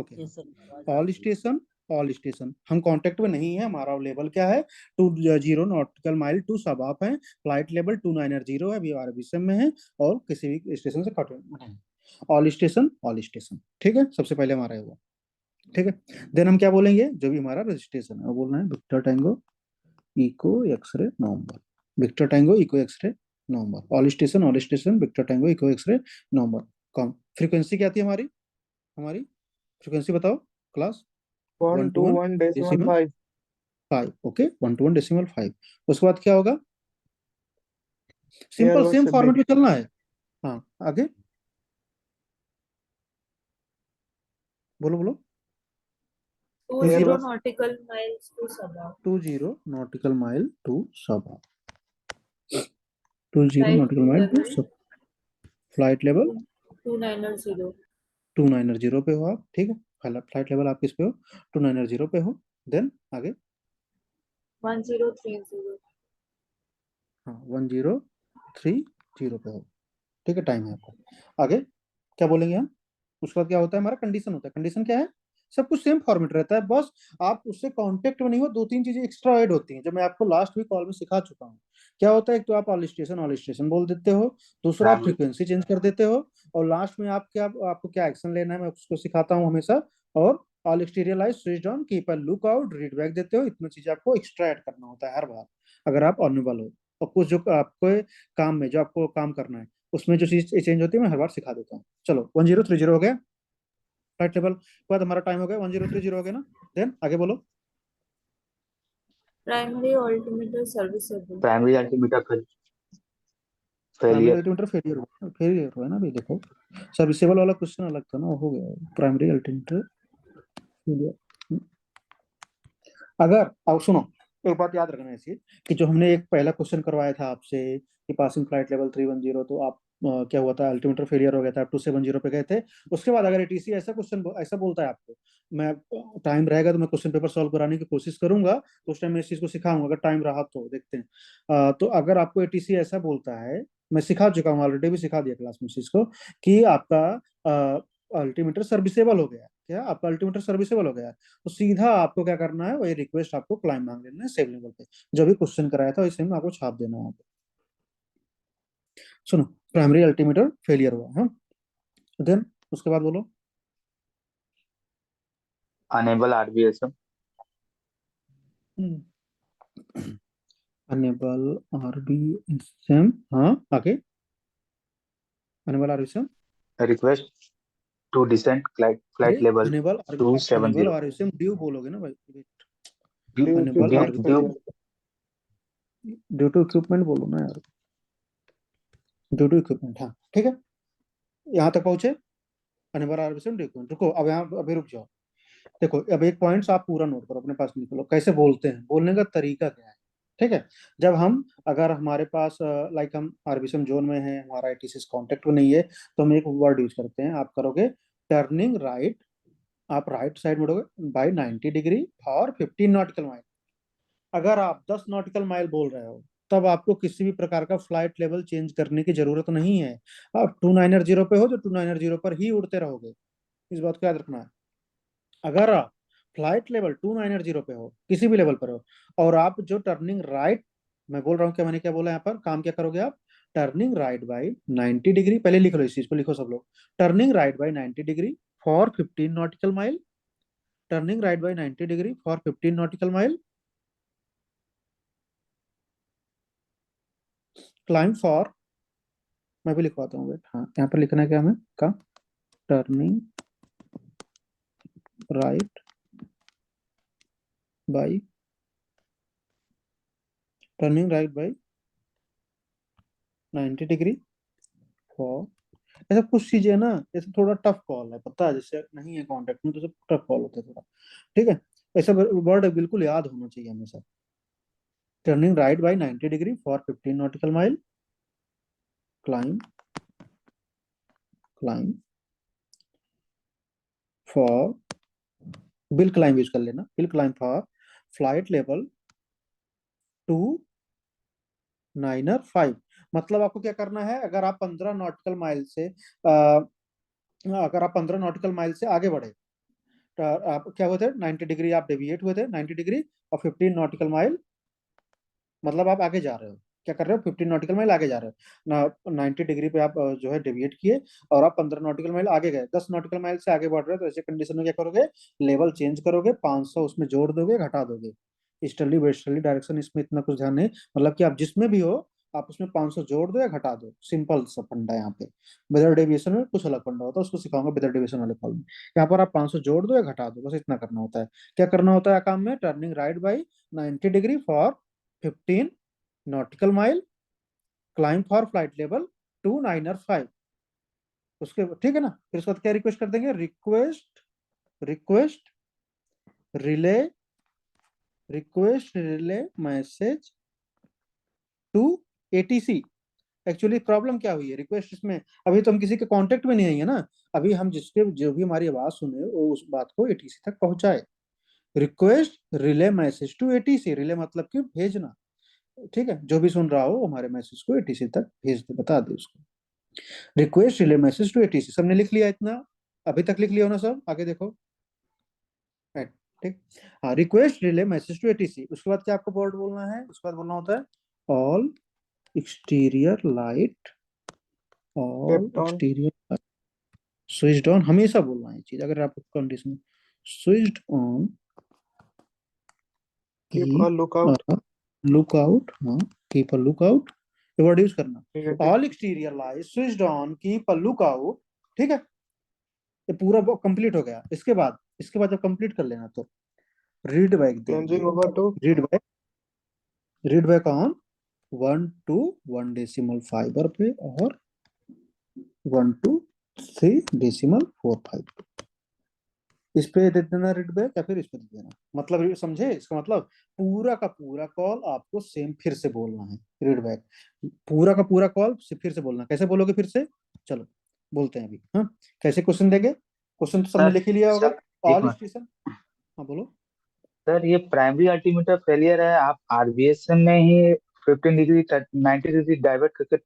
okay. Yes sir, आवाज आ ऑल रही है। स्टेशन, ऑल स्टेशन, हम कांटेक्ट में नहीं है, हमारा लेवल क्या है 20 नॉटिकल माइल टू सब आप है, फ्लाइट लेवल 290 है, अभी आरबीएसएम में है, और किसी भी स्टेशन से कांटेक्ट में नहीं। ऑल स्टेशन, ऑल स्टेशन, ठीक है, सबसे पहले हमारा है वो, ठीक है। देन हम क्या बोलेंगे, जो भी हमारा रजिस्ट्रेशन है वो बोलना है Victor tango eco x ray november, victor tango eco x ray november, all station victor tango eco x ray november. कौन फ्रीक्वेंसी क्या थी हमारी, हमारी फ्रीक्वेंसी बताओ क्लास? 121.5. 5, ओके, 121.5। उसके बाद क्या होगा, simple airbus same format submit. में चलना है। हाँ आगे बोलो बोलो। 20 airbus nautical miles to Sabah. 20 nautical mile to Sabah, 20 Flight nautical mile to level सब, फ्लाइट लेवल 290. 290 पे हो आप, ठीक है, फ्लाइट लेवल आप किस पे हो, 290 पे हो। देन आगे 1030. हाँ 1030 पे हो, ठीक है, टाइम है आपका। आगे क्या बोलेंगे हम, उसके बाद क्या होता है, हमारा कंडीशन होता है। कंडीशन क्या है, सब कुछ सेम फॉर्मेट रहता है, बस आप उससे कांटेक्ट में नहीं हो, 2-3 चीजें एक्स्ट्रा ऐड होती हैं जो मैं आपको लास्ट वीक कॉल में सिखा चुका हूँ। क्या होता है, एक तो आप ऑल स्टेशन बोल देते हो, दूसरा आप प्राइमरी फ्रीक्वेंसी चेंज कर देते हो, और लास्ट में आप क्या, आपको क्या एक्शन लेना है मैं उसको सिखाता हूँ हमेशा। और all exterior light switch on, keep a look out, read back देते हो। इतना चीज आपको एक्स्ट्रा ऐड करना होता है हर बार अगर आप ऑनरेबल हो, और कुछ जो आपको काम में जो आपको काम करना है उसमें जो चीज चेंज होती है मैं हर बार सिखा देता हूँ। चलो 1030 हो गया, फ्लाइट लेवल के बाद हमारा टाइम हो गया 1030 हो गया ना। देन आगे बोलो। Primary altimeter serviceable. Primary altimeter primary failure. Altimeter failure हुआ है ना अभी, देखो सर्विसेबल वाला क्वेश्चन अलग था ना, वो हो गया प्राइमरी अल्टीमीटर फेलियर। अगर अब सुनो, एक बात याद रखना है इसी, कि जो हमने एक पहला क्वेश्चन करवाया था आपसे कि पासिंग फ्लाइट लेवल 310, तो आप क्या हुआ था, अल्टीमीटर फेलियर हो गया था, आप 270 पे गए थे। उसके बाद अगर एटीसी ऐसा क्वेश्चन ऐसा बोलता है आपको, मैं टाइम रहेगा तो मैं क्वेश्चन पेपर सॉल्व कराने की कोशिश करूंगा, तो उस टाइम मैं इस चीज को सिखाऊंगा, अगर टाइम रहा तो देखते हैं। तो अगर आपको एटीसी ऐसा बोलता है, मैं सिखा चुका हूँ ऑलरेडी, भी सिखा दिया क्लास में इस चीज को, कि आपका अल्टीमीटर सर्विसेबल हो गया, क्या आपका अल्टीमीटर सर्विसेबल हो गया, तो सीधा आपको क्या करना है, वही रिक्वेस्ट आपको क्लाइंट मांग लेना है सेव लेवल पे, जो भी क्वेश्चन कराया था वैसे में आपको छाप देना है। सुनो, प्राइमरी अल्टीमीटर फेलियर हुआ है, देन उसके बाद बोलो। अनेबल आरबीएसएम। अनेबल आरबीएसएम, हाँ आगे, enable RVSM, request to descent अरे flight level enable enable 270 RVSM due बोलोगे ना भाई, due due to enable flight RVSM failure. Due to equipment बोलो ना यार, ड्यू टू इक्विपमेंट, हाँ ठीक है, यहाँ तक पहुंचे अनेबल आरबीएसएम ड्यू इक्विपमेंट। रुको अब यहाँ अभी रुक जाओ, देखो अब एक पॉइंट्स आप पूरा नोट करो अपने पास, निकलो कैसे बोलते हैं, बोलने का तरीका क्या है, ठीक है। जब हम, अगर हमारे पास लाइक हम आरबीएसएम जोन में है, हमारा आईटीसी कांटेक्ट में नहीं है, तो हम एक वर्ड यूज करते हैं, आप करोगे टर्निंग राइट, आप राइट साइड मुड़ोगे by 90 degree for 15 nautical mile. अगर आप 10 नॉटिकल माइल बोल रहे हो, तब आपको किसी भी प्रकार का फ्लाइट लेवल चेंज करने की जरूरत नहीं है, आप 290 पे हो तो 290 पर ही उड़ते रहोगे, इस बात को याद रखना है। अगर आप फ्लाइट लेवल 290 पे हो, किसी भी लेवल पर हो, और आप जो टर्निंग राइट मैं बोल रहा हूँ क्या, मैंने क्या बोला यहाँ पर, काम क्या करोगे आप, टर्निंग राइट बाई 90 डिग्री, पहले लिख लो इस चीज को, लिखो सब लोग, turning right by 90 degree for 15 nautical mile, turning right by 90 degree for 15 nautical mile, climb for, मैं भी लिखवाता हूँ वेट, हाँ यहाँ पर लिखना है क्या हमें का, turning right by, turning right by 90 degree for, ऐसा कुछ चीजें ना, ऐसे थोड़ा टफ कॉल है, पता है, जैसे नहीं है कॉन्टेक्ट में तो सब टफ कॉल होता है थोड़ा, ठीक है, ऐसा वर्ड बिल्कुल याद होना चाहिए हमेशा, turning right by 90 degree for 15 nautical mile, climb climb for, bill climb use कर लेना, bill climb for flight level 295, मतलब आपको क्या करना है, अगर आप 15 नॉटिकल माइल से अगर आप 15 नॉटिकल माइल से आगे बढ़े तो आप क्या हुए थे, 90 डिग्री आप डेविएट हुए थे, 90 डिग्री और 15 नॉटिकल माइल, मतलब आप आगे जा रहे हो, क्या कर रहे हो, 15 नॉटिकल माइल आगे जा रहे हो ना, 90 डिग्री पे आप जो है डेविएट किए और आप 15 नॉटिकल माइल आगे गए, 10 नॉटिकल माइल से आगे बढ़ रहे हो, तो ऐसे कंडीशन में क्या करोगे, लेवल चेंज करोगे, 500 उसमें जोड़ दोगे, घटा दोगे, ईस्टर्ली वेस्टर्ली डायरेक्शन, इसमें इतना कुछ ध्यान नहीं, मतलब कि आप जिसमें भी हो आप उसमें 500 जोड़ दो या घटा दो, सिंपल सा फंडा है यहाँ पे, विदाउट डेविएशन में कुछ अलग फंडा होता है, उसको सिखाऊंगा विदाउट डेविएशन वाले कॉल में, यहाँ पर आप 500 जोड़ दो या घटा दो, बस इतना करना होता है, क्या करना होता है काम में, turning right by 90 degree for 15 nautical mile, climb for flight level 295, उसके ठीक है ना, फिर उसके बाद क्या रिक्वेस्ट कर देंगे, request request relay request relay message to ATC, actually problem क्या हुई है, रिक्वेस्ट इसमें अभी तो हम किसी के कांटेक्ट में नहीं है ना, अभी हम जिसके जो भी हमारी आवाज सुने वो उस बात को एटीसी तक पहुंचाए, request relay message to ATC, relay मतलब कि भेजना, ठीक है, जो भी सुन रहा हो हमारे मैसेज को एटीसी तक भेज दे, बता दे उसको, request relay message to ATC, सबने लिख लिया इतना, अभी तक लिख लिया हो ना सब, आगे देखो, right, ठीक, हाँ, request relay message to ATC, उसके बाद क्या आपको वर्ड बोलना है, उसके बाद बोलना होता है all exterior light, all Kept on. Exterior switched on, हमेशा बोलना है ये चीज, अगर आप condition switched on, Keep a lookout. Look out, हाँ, कीप अ लुक आउट, ये वर्ड यूज करना, Negative. All exterior light switched on, keep a look out, ठीक है, ये पूरा कंप्लीट हो गया, इसके बाद जब कंप्लीट कर लेना तो रीड बैक Changing देंगे, over to read back on 1 to 1 decimal fibre पे और 1 to 3 डेसिमल 45, इस पे दे देना रीड बैक या फिर इस पे दे देना, मतलब ये समझे, इसका मतलब पूरा का पूरा कॉल आपको सेम फिर से बोलना है, रीड बैक पूरा का पूरा कॉल फिर से बोलना, कैसे बोलोगे फिर से, चलो बोलते हैं अभी, हाँ, कैसे क्वेश्चन देंगे, क्वेश्चन तो सबने सर लिख ही लिया होगा, सर एक ऑल मिनट स्टेशन, हाँ बोलो, सर, ये प्राइमरी अल्टीमीटर फेलियर है, आप आरबीएसएम में ही 15 डिग्री 90 डिग्री डाइवर्ट करके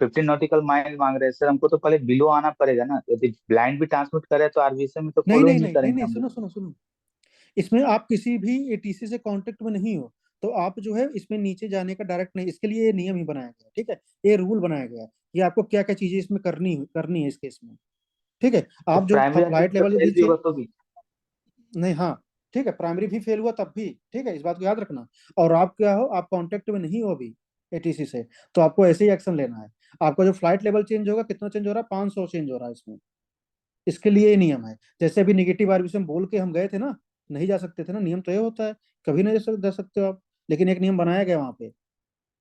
15 नॉटिकल माइल मांग रहे हैं सर, हमको तो पहले बिलो आना पड़ेगा ना, यदि ब्लाइंड भी ट्रांसमिट करे तो आरबीएसएम में तो नहीं फॉलो ही नहीं नहीं नहीं नहीं करेंगे नहीं, हम लोग। सुनो सुनो सुनो, इसमें आप किसी भी एटीसी से कांटेक्ट में नहीं हो तो आप जो है इसमें नीचे जाने का डायरेक्ट नहीं, इसके लिए ये नियम ही बनाया गया है, ठीक है, ये रूल बनाया गया है कि आपको क्या क्या चीजें इसमें करनी करनी है इस केस में, ठीक है, तो आप जो primary flight altimeter level fail भी नीचे, होगा तो भी। नहीं हाँ, ठीक है, प्राइमरी भी फेल हुआ तब भी, ठीक है, इस बात को याद रखना, और आप क्या हो, आप कांटेक्ट में नहीं हो अभी एटीसी से, तो आपको ऐसे ही एक्शन लेना है, आपका जो फ्लाइट लेवल चेंज होगा, कितना चेंज हो रहा है, 500 चेंज हो रहा है इसमें, इसके लिए ये नियम है, जैसे अभी निगेटिव आर्ग्यूमेंट बोल के हम गए थे ना, नहीं जा सकते थे ना, नियम तो ये होता है, कभी नहीं जा सकते हो आप, लेकिन एक नियम बनाया गया वहां पे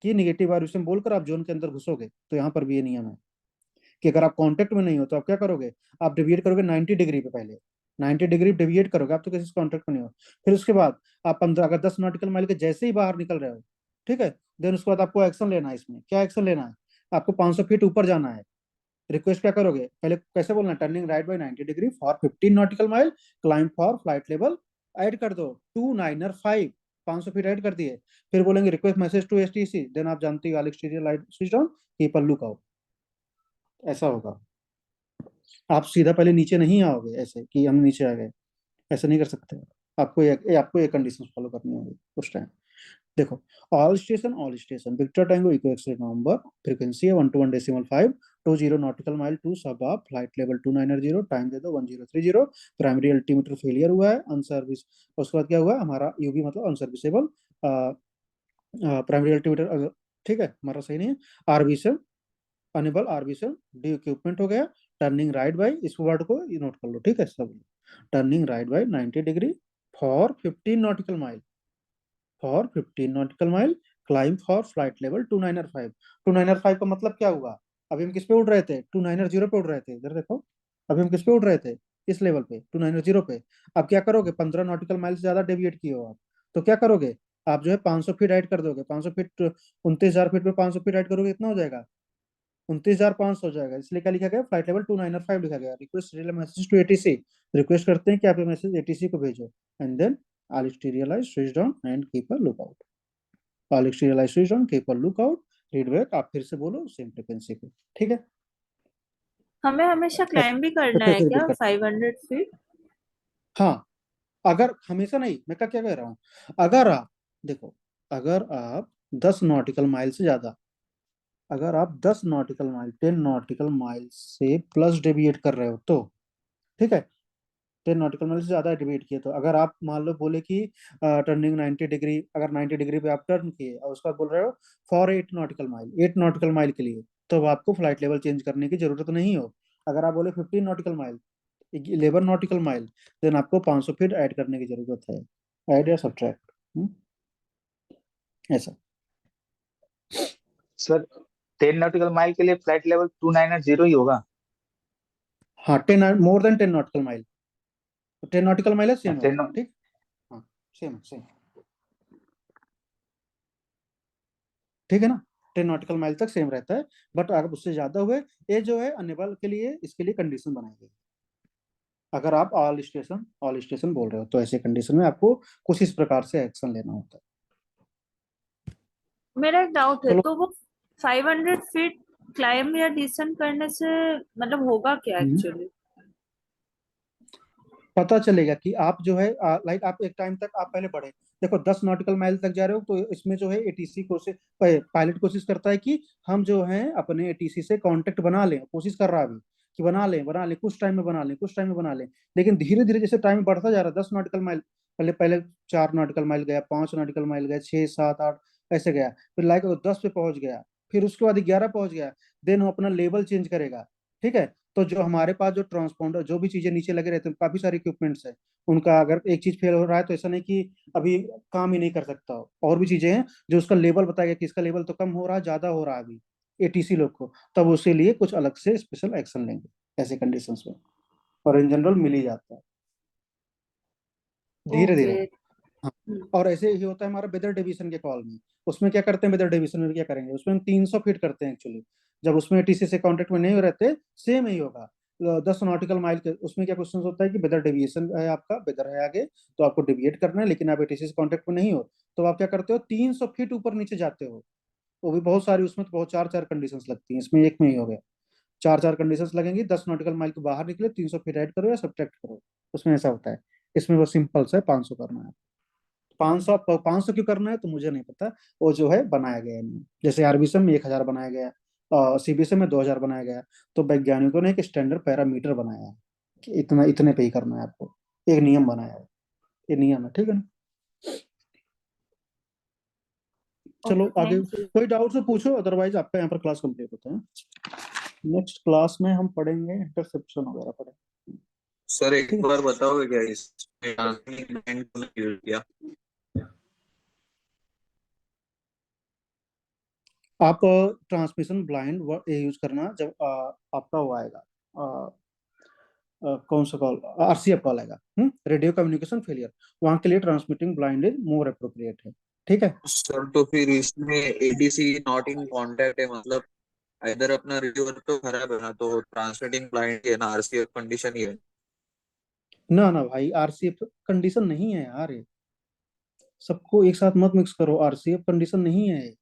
कि निगेटिव आर्ग्यूमेंट बोलकर आप जोन के अंदर घुसोगे, तो यहाँ पर भी ये नियम है कि अगर आप कांटेक्ट में नहीं हो तो आप क्या करोगे, आप डिविएट करोगे 90 डिग्री पे, पहले 90 डिग्री डिविएट करोगे, आप तो किसी कांटेक्ट में नहीं हो, फिर उसके बाद आप 15 अगर 10 नॉटिकल माइल के जैसे ही बाहर निकल रहे हो, ठीक है, देन उसके बाद आपको एक्शन लेना है, इसमें क्या एक्शन लेना है, आपको 500 फीट ऊपर जाना है, रिक्वेस्ट क्या करोगे, पहले कैसे बोलना है, turning right by 90 degree for 15 nautical mile, climb for flight level, add कर दो 295, 500 फीट ऐड कर दिए, फिर बोलेंगे request message to ATC, then आप जानते हो exterior light switch on, keep a look out, ऐसा होगा, आप सीधा पहले नीचे नहीं आओगे ऐसे कि हम नीचे आ गए, ऐसा नहीं कर सकते, आपको ये कंडीशन फॉलो करनी होगी उस टाइम, देखो, all station victor tango eco x ray november, frequency है 121.520 नॉटिकल माइल टू सब आप, फ्लाइट लेवल 290, टाइम दे दो 1030, प्राइमरी अल्टीमीटर फेलियर हुआ है, अनसर्विस। उसके बाद क्या हुआ, हमारा यूबी मतलब अनसर्विसेबल प्राइमरी अल्टीमीटर, ठीक है, हमारा सही नहीं है। RVSM unable, RVSM de equipment हो गया। टर्निंग राइट बाय, इस वर्ड को नोट कर लो, ठीक है सब। Turning right by 90 degree for 15 nautical mile, for 15 nautical mile, climb for flight level 2905। 2905 का मतलब क्या हुआ, अभी हम किस पे उड़ रहे थे, 290 पे उड़ रहे थे, इधर देखो, अभी हम किस पे उड़ रहे थे, इस लेवल पे 290 पे। अब क्या करोगे, 15 नॉटिकल माइल से ज्यादा डेविएट किए हो आप, तो क्या करोगे, आप जो है 500 फीट ऐड कर दोगे, 500 फीट 29,000 फीट पे 500 फीट ऐड करोगे, कितना हो जाएगा, 29,500 हो जाएगा। इसलिए क्या लिखा गया, फ्लाइट लेवल 295 लिखा गया। Request message to ATC, request करते हैं कि आप ये मैसेज एटीसी को भेजो, and then I'll serialize, switch down and keep a lookout. I'll serialize, switch down, keep a lookout. Read back आप फिर से बोलो सेम फ्रीक्वेंसी पे, ठीक है। हमें हमेशा क्लाइंब भी करना है फिर क्या रिपीट कर, 500 फीट? हाँ, अगर हमेशा नहीं, मैं क्या क्या कह रहा हूँ, अगर आप देखो, अगर आप 10 नॉटिकल माइल से ज्यादा, अगर आप 10 नॉटिकल माइल 10 नॉटिकल माइल से प्लस डेविएट कर रहे हो तो, ठीक है, 10 नॉटिकल माइल से ज्यादा डेविएट किए तो, अगर आप मान लो बोले कि टर्निंग 90 डिग्री, अगर 90 डिग्री पे आप टर्न किए और उसका बोल रहे हो for 8 nautical mile, 8 nautical mile के लिए, तो आपको फ्लाइट लेवल चेंज करने की जरूरत नहीं हो। अगर आप बोले 15 nautical mile, 11 nautical mile, then आपको 500 फीट ऐड करने की जरूरत है, ऐड या सब्ट्रैक्ट, ऐसा। सर 10 नॉटिकल माइल के लिए फ्लाइट लेवल 290 ही होगा? हाँ, 10 more than 10 nautical mile, 10 nautical mile है सेम 10 होगा, ठीक, हाँ सेम सेम, ठीक है ना, 10 नॉटिकल माइल तक सेम रहता है। बट अगर उससे ज्यादा हुए, ये जो है अनेबल के लिए, इसके लिए कंडीशन बनाई गई। अगर आप ऑल स्टेशन बोल रहे हो तो ऐसे कंडीशन में आपको कुछ इस प्रकार से एक्शन लेना होता है। मेरा एक डाउट है, चलो, तो वो 500 फीट क्लाइंब या डिसेंट करने से मतलब होगा क्या एक्चुअली? पता चलेगा कि आप जो है लाइक आप एक टाइम तक आप पहले बढ़े, देखो 10 नॉटिकल माइल तक जा रहे हो तो इसमें जो है एटीसी कोशिश, पायलट कोशिश करता है कि हम जो है अपने एटीसी से कांटेक्ट बना लें, कोशिश कर रहा है अभी कि बना लें कुछ टाइम में बना लें। लेकिन धीरे धीरे जैसे टाइम बढ़ता जा रहा है, 10 नॉटिकल माइल, पहले पहले 4 नॉटिकल माइल गया, 5 नॉटिकल माइल गया, 6 7 8 ऐसे गया, फिर लाइक 10 पे पहुंच गया, फिर उसके बाद 11 पहुंच गया, देन वो अपना लेवल चेंज करेगा, ठीक है। तो जो हमारे पास जो ट्रांसपॉन्डर, जो भी चीजें नीचे लगे रहते हैं, काफी सारे इक्विपमेंट्स है, उनका अगर एक चीज फेल हो रहा है तो ऐसा नहीं कि अभी काम ही नहीं कर सकता हो, और भी चीजें हैं जो उसका लेवल बताएगा कि इसका लेवल तो कम हो रहा है, ज्यादा हो रहा है अभी एटीसी लोग को, तब उसके लिए कुछ अलग से स्पेशल एक्शन लेंगे ऐसे कंडीशंस में, और इन जनरल मिल ही जाता है धीरे ओके। धीरे। हाँ, और ऐसे ही होता है हमारा वेदर डिवीजन के कॉल में, उसमें क्या करते हैं, वेदर डिवीजन में क्या करेंगे, उसमें हम 300 फीट करते हैं एक्चुअली, जब उसमें टीसी से कांटेक्ट में नहीं रहते, सेम ही होगा 10 नॉटिकल माइल के, उसमें क्या क्वेश्चन होता है कि वेदर डिवीएशन है, आपका वेदर है आगे, तो आपको डिविएट करना है, लेकिन आप एटीसी से कांटेक्ट में नहीं हो, तो आप क्या करते हो, 300 फीट ऊपर नीचे जाते हो। वो भी बहुत सारी, उसमें तो बहुत चार चार कंडीशंस लगती हैं, इसमें एक में ही हो गया, चार चार कंडीशंस लगेंगी, 10 नॉटिकल माइल के बाहर निकले, 300 फीट ऐड करो या सब्ट्रैक्ट करो, उसमें ऐसा होता है। इसमें वो सिंपल सा 500 करना है, 500 क्यों करना है तो मुझे नहीं पता, वो जो है बनाया गया है इनमें। जैसे आरबीएसएम में 1,000 बनाया गया, सीबीएसई में 2,000 बनाया गया, तो वैज्ञानिकों ने एक स्टैंडर्ड पैरामीटर बनाया है कि इतना इतने पे ही करना है आपको, एक नियम बनाया है, ये नियम है, ठीक है ना। चलो ओके, आगे, थैंक यू। कोई डाउट से पूछो, अदरवाइज आपका यहाँ पर क्लास कंप्लीट होता है। नेक्स्ट क्लास में हम पढ़ेंगे इंटरसेप्शन वगैरह पढ़ेंगे, सर एक ठीक है। बार बताओगे क्या इसमें ट्रांसमिशन को यूज किया? आप ट्रांसमिशन ब्लाइंड यूज करना जब आपका वो आएगा, कौन सा कॉल, आरसीएफ कॉल आएगा, रेडियो कम्युनिकेशन फेलियर, वहां के लिए transmitting blind is more appropriate है, ठीक है। सर तो फिर इसमें एडीसी नॉट इन कांटेक्ट है, मतलब इधर अपना रिसीवर तो खराब है ना, तो ट्रांसमिटिंग ब्लाइंड है ना, आरसीएफ कंडीशन ही है। ना ना भाई, आरसीएफ कंडीशन नहीं है यार, ये सबको एक साथ मत मिक्स करो, आरसीएफ कंडीशन नहीं है।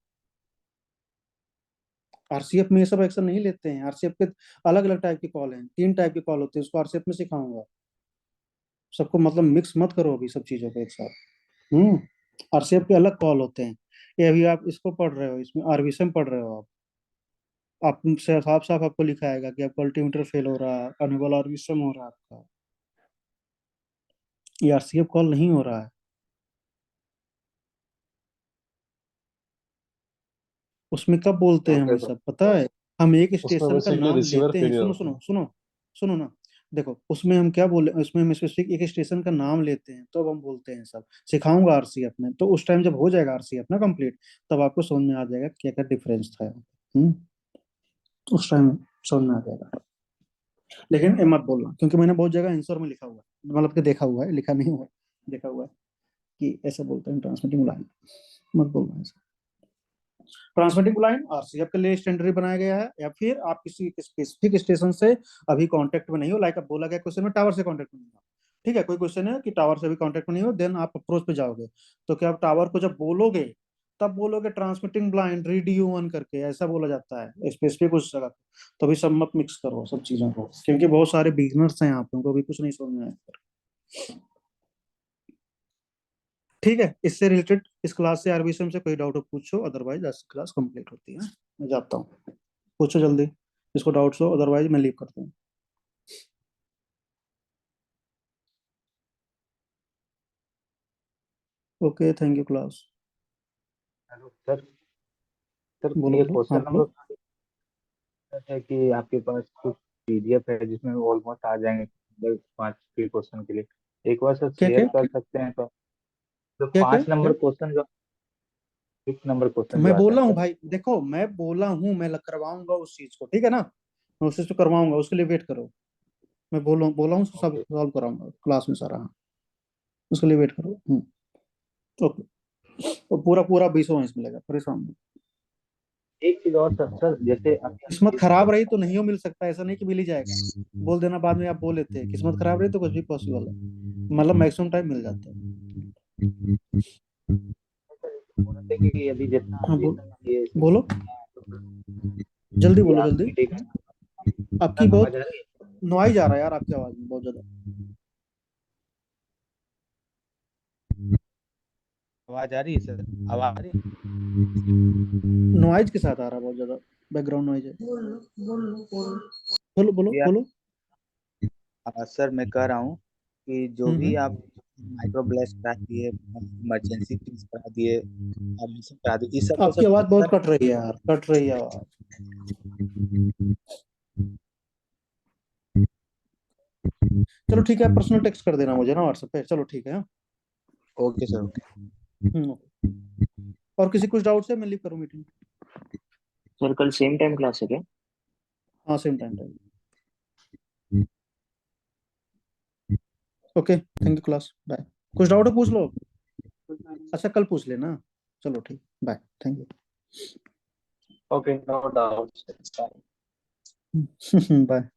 आरसीएफ में ये सब एक्शन नहीं लेते हैं, आरसीएफ के अलग अलग टाइप के कॉल हैं, 3 टाइप के कॉल होते हैं, उसको आरसीएफ में सिखाऊंगा, सबको मतलब मिक्स मत करो अभी सब चीजों को एक साथ। आरसीएफ के अलग कॉल होते हैं, ये अभी आप इसको पढ़ रहे हो, इसमें आरबीएसएम पढ़ रहे हो आप से साफ साफ आपको लिखा आएगा कि आपका अल्टीमीटर फेल हो रहा है, अनएबल आरबीएसएम हो रहा है आपका, ये आरसीएफ कॉल नहीं हो रहा है। उसमें कब बोलते हैं हम ओके ये सर। सब पता है? हम एक उसमें स्टेशन का बेसिकली नाम रिसीवर लेते हैं, फेलियर सुनो होता सुनो है। सुनो सुनो ना, देखो उसमें हम क्या बोले, उसमें हम स्पेसिफिक एक स्टेशन का नाम लेते हैं तो अब हम बोलते हैं सब, सिखाऊंगा आरसीएफ में, तो उस टाइम जब हो जाएगा आरसीएफ ना कंप्लीट, तब आपको समझ में आ जाएगा क्या क्या डिफरेंस था। उस टाइम समझ में आ जाएगा। लेकिन ये मत बोलना, क्योंकि मैंने बहुत जगह आंसर में लिखा हुआ है, मतलब कि देखा हुआ है, लिखा नहीं हुआ है, देखा हुआ है कि ऐसा बोलते हैं ट्रांसमिटिंग लाइन, मत बोलना ऐसा। ट्रांसमिटिंग लाइन आरसीएफ के लिए स्टैंडर्ड बनाया गया है, या फिर आप किसी स्पेसिफिक स्टेशन से अभी कांटेक्ट में नहीं हो, लाइक अब बोला गया क्वेश्चन में टावर से कांटेक्ट में नहीं हो, ठीक है, कोई क्वेश्चन है कि टावर से भी कांटेक्ट में नहीं हो, देन आप अप्रोच पे जाओगे, तो क्या आप टावर को जब बोलोगे तब बोलोगे transmitting line read you one करके, ऐसा बोला जाता है स्पेसिफिक उस जगह पे। तो अभी सब मत मिक्स करो सब चीजों को, क्योंकि बहुत सारे बिगनर्स हैं आप लोगों को भी कुछ नहीं समझ में आया। ठीक है, इससे रिलेटेड इस क्लास से आरबीएसएम से कोई डाउट हो पूछो, अदरवाइज आज क्लास कंप्लीट होती है, मैं जाता हूँ। पूछो जल्दी इसको डाउट्स हो, अदरवाइज मैं लीव करता हूँ। Okay, thank you class. Hello sir. Sir बोलो ये बोलो, हाँ क्वेश्चन बोलो। नंबर है कि आपके पास कुछ पीडीएफ है जिसमें ऑलमोस्ट आ जाएंगे 5 क्वेश्चन के लिए, एक बार सर क्या शेयर क्या कर सकते हैं तो क्या क्या 5 नंबर क्या क्वेश्चन जो 6 नंबर क्वेश्चन जो मैं आता बोला है हूँ सर। भाई, देखो मैं बोला हूँ, मैं करवाऊंगा उस चीज को, ठीक है ना, मैं उस चीज को करवाऊंगा, उसके लिए वेट करो। मैं बोला बोला हूँ सब ओके। सॉल्व कराऊंगा क्लास में सारा, हाँ, उसके लिए वेट करो। ओके, तो पूरा पूरा 20 मिलेगा, परेशान मत। एक चीज और सर, जैसे किस्मत खराब रही तो नहीं हो मिल सकता, ऐसा नहीं कि मिल ही जाएगा, बोल देना बाद में, आप बोल लेते हैं किस्मत खराब रही तो कुछ भी पॉसिबल है, मतलब मैक्सिमम टाइम मिल जाता है। बोल रहे थे कि अभी जितना हाँ ये बोलो जल्दी, ये बोलो आप जल्दी। मीटिंग आपकी सर बहुत आवाज आ रही है? नॉइज आ रहा है यार, आपकी आवाज में बहुत ज्यादा आवाज आ रही है सर? आवाज आ रही है? नॉइज के साथ आ रहा है, बहुत ज्यादा बैकग्राउंड नॉइज है। बोलो बोलो या बोलो। सर मैं कह रहा हूँ कि जो भी आप हम्म। माइक्रो ब्लास्ट करा दिए, इमरजेंसी फीस करा दिए, एडमिशन करा दिए, इस सब का आपकी सब आवाज बहुत सर। कट रही है यार, कट रही है आवाज। चलो ठीक है, पर्सनल टेक्स्ट कर देना मुझे ना व्हाट्सएप पे, चलो ठीक है, हाँ? Okay sir okay. ओके। और किसी कुछ डाउट है, मैं लीव करूँ मीटिंग? सर कल सेम टाइम क्लास है क्या? हाँ same time. Okay, thank you class, bye. कुछ डाउट है पूछ लो, अच्छा कल पूछ लेना, चलो ठीक, bye, thank okay no doubt. You. Bye.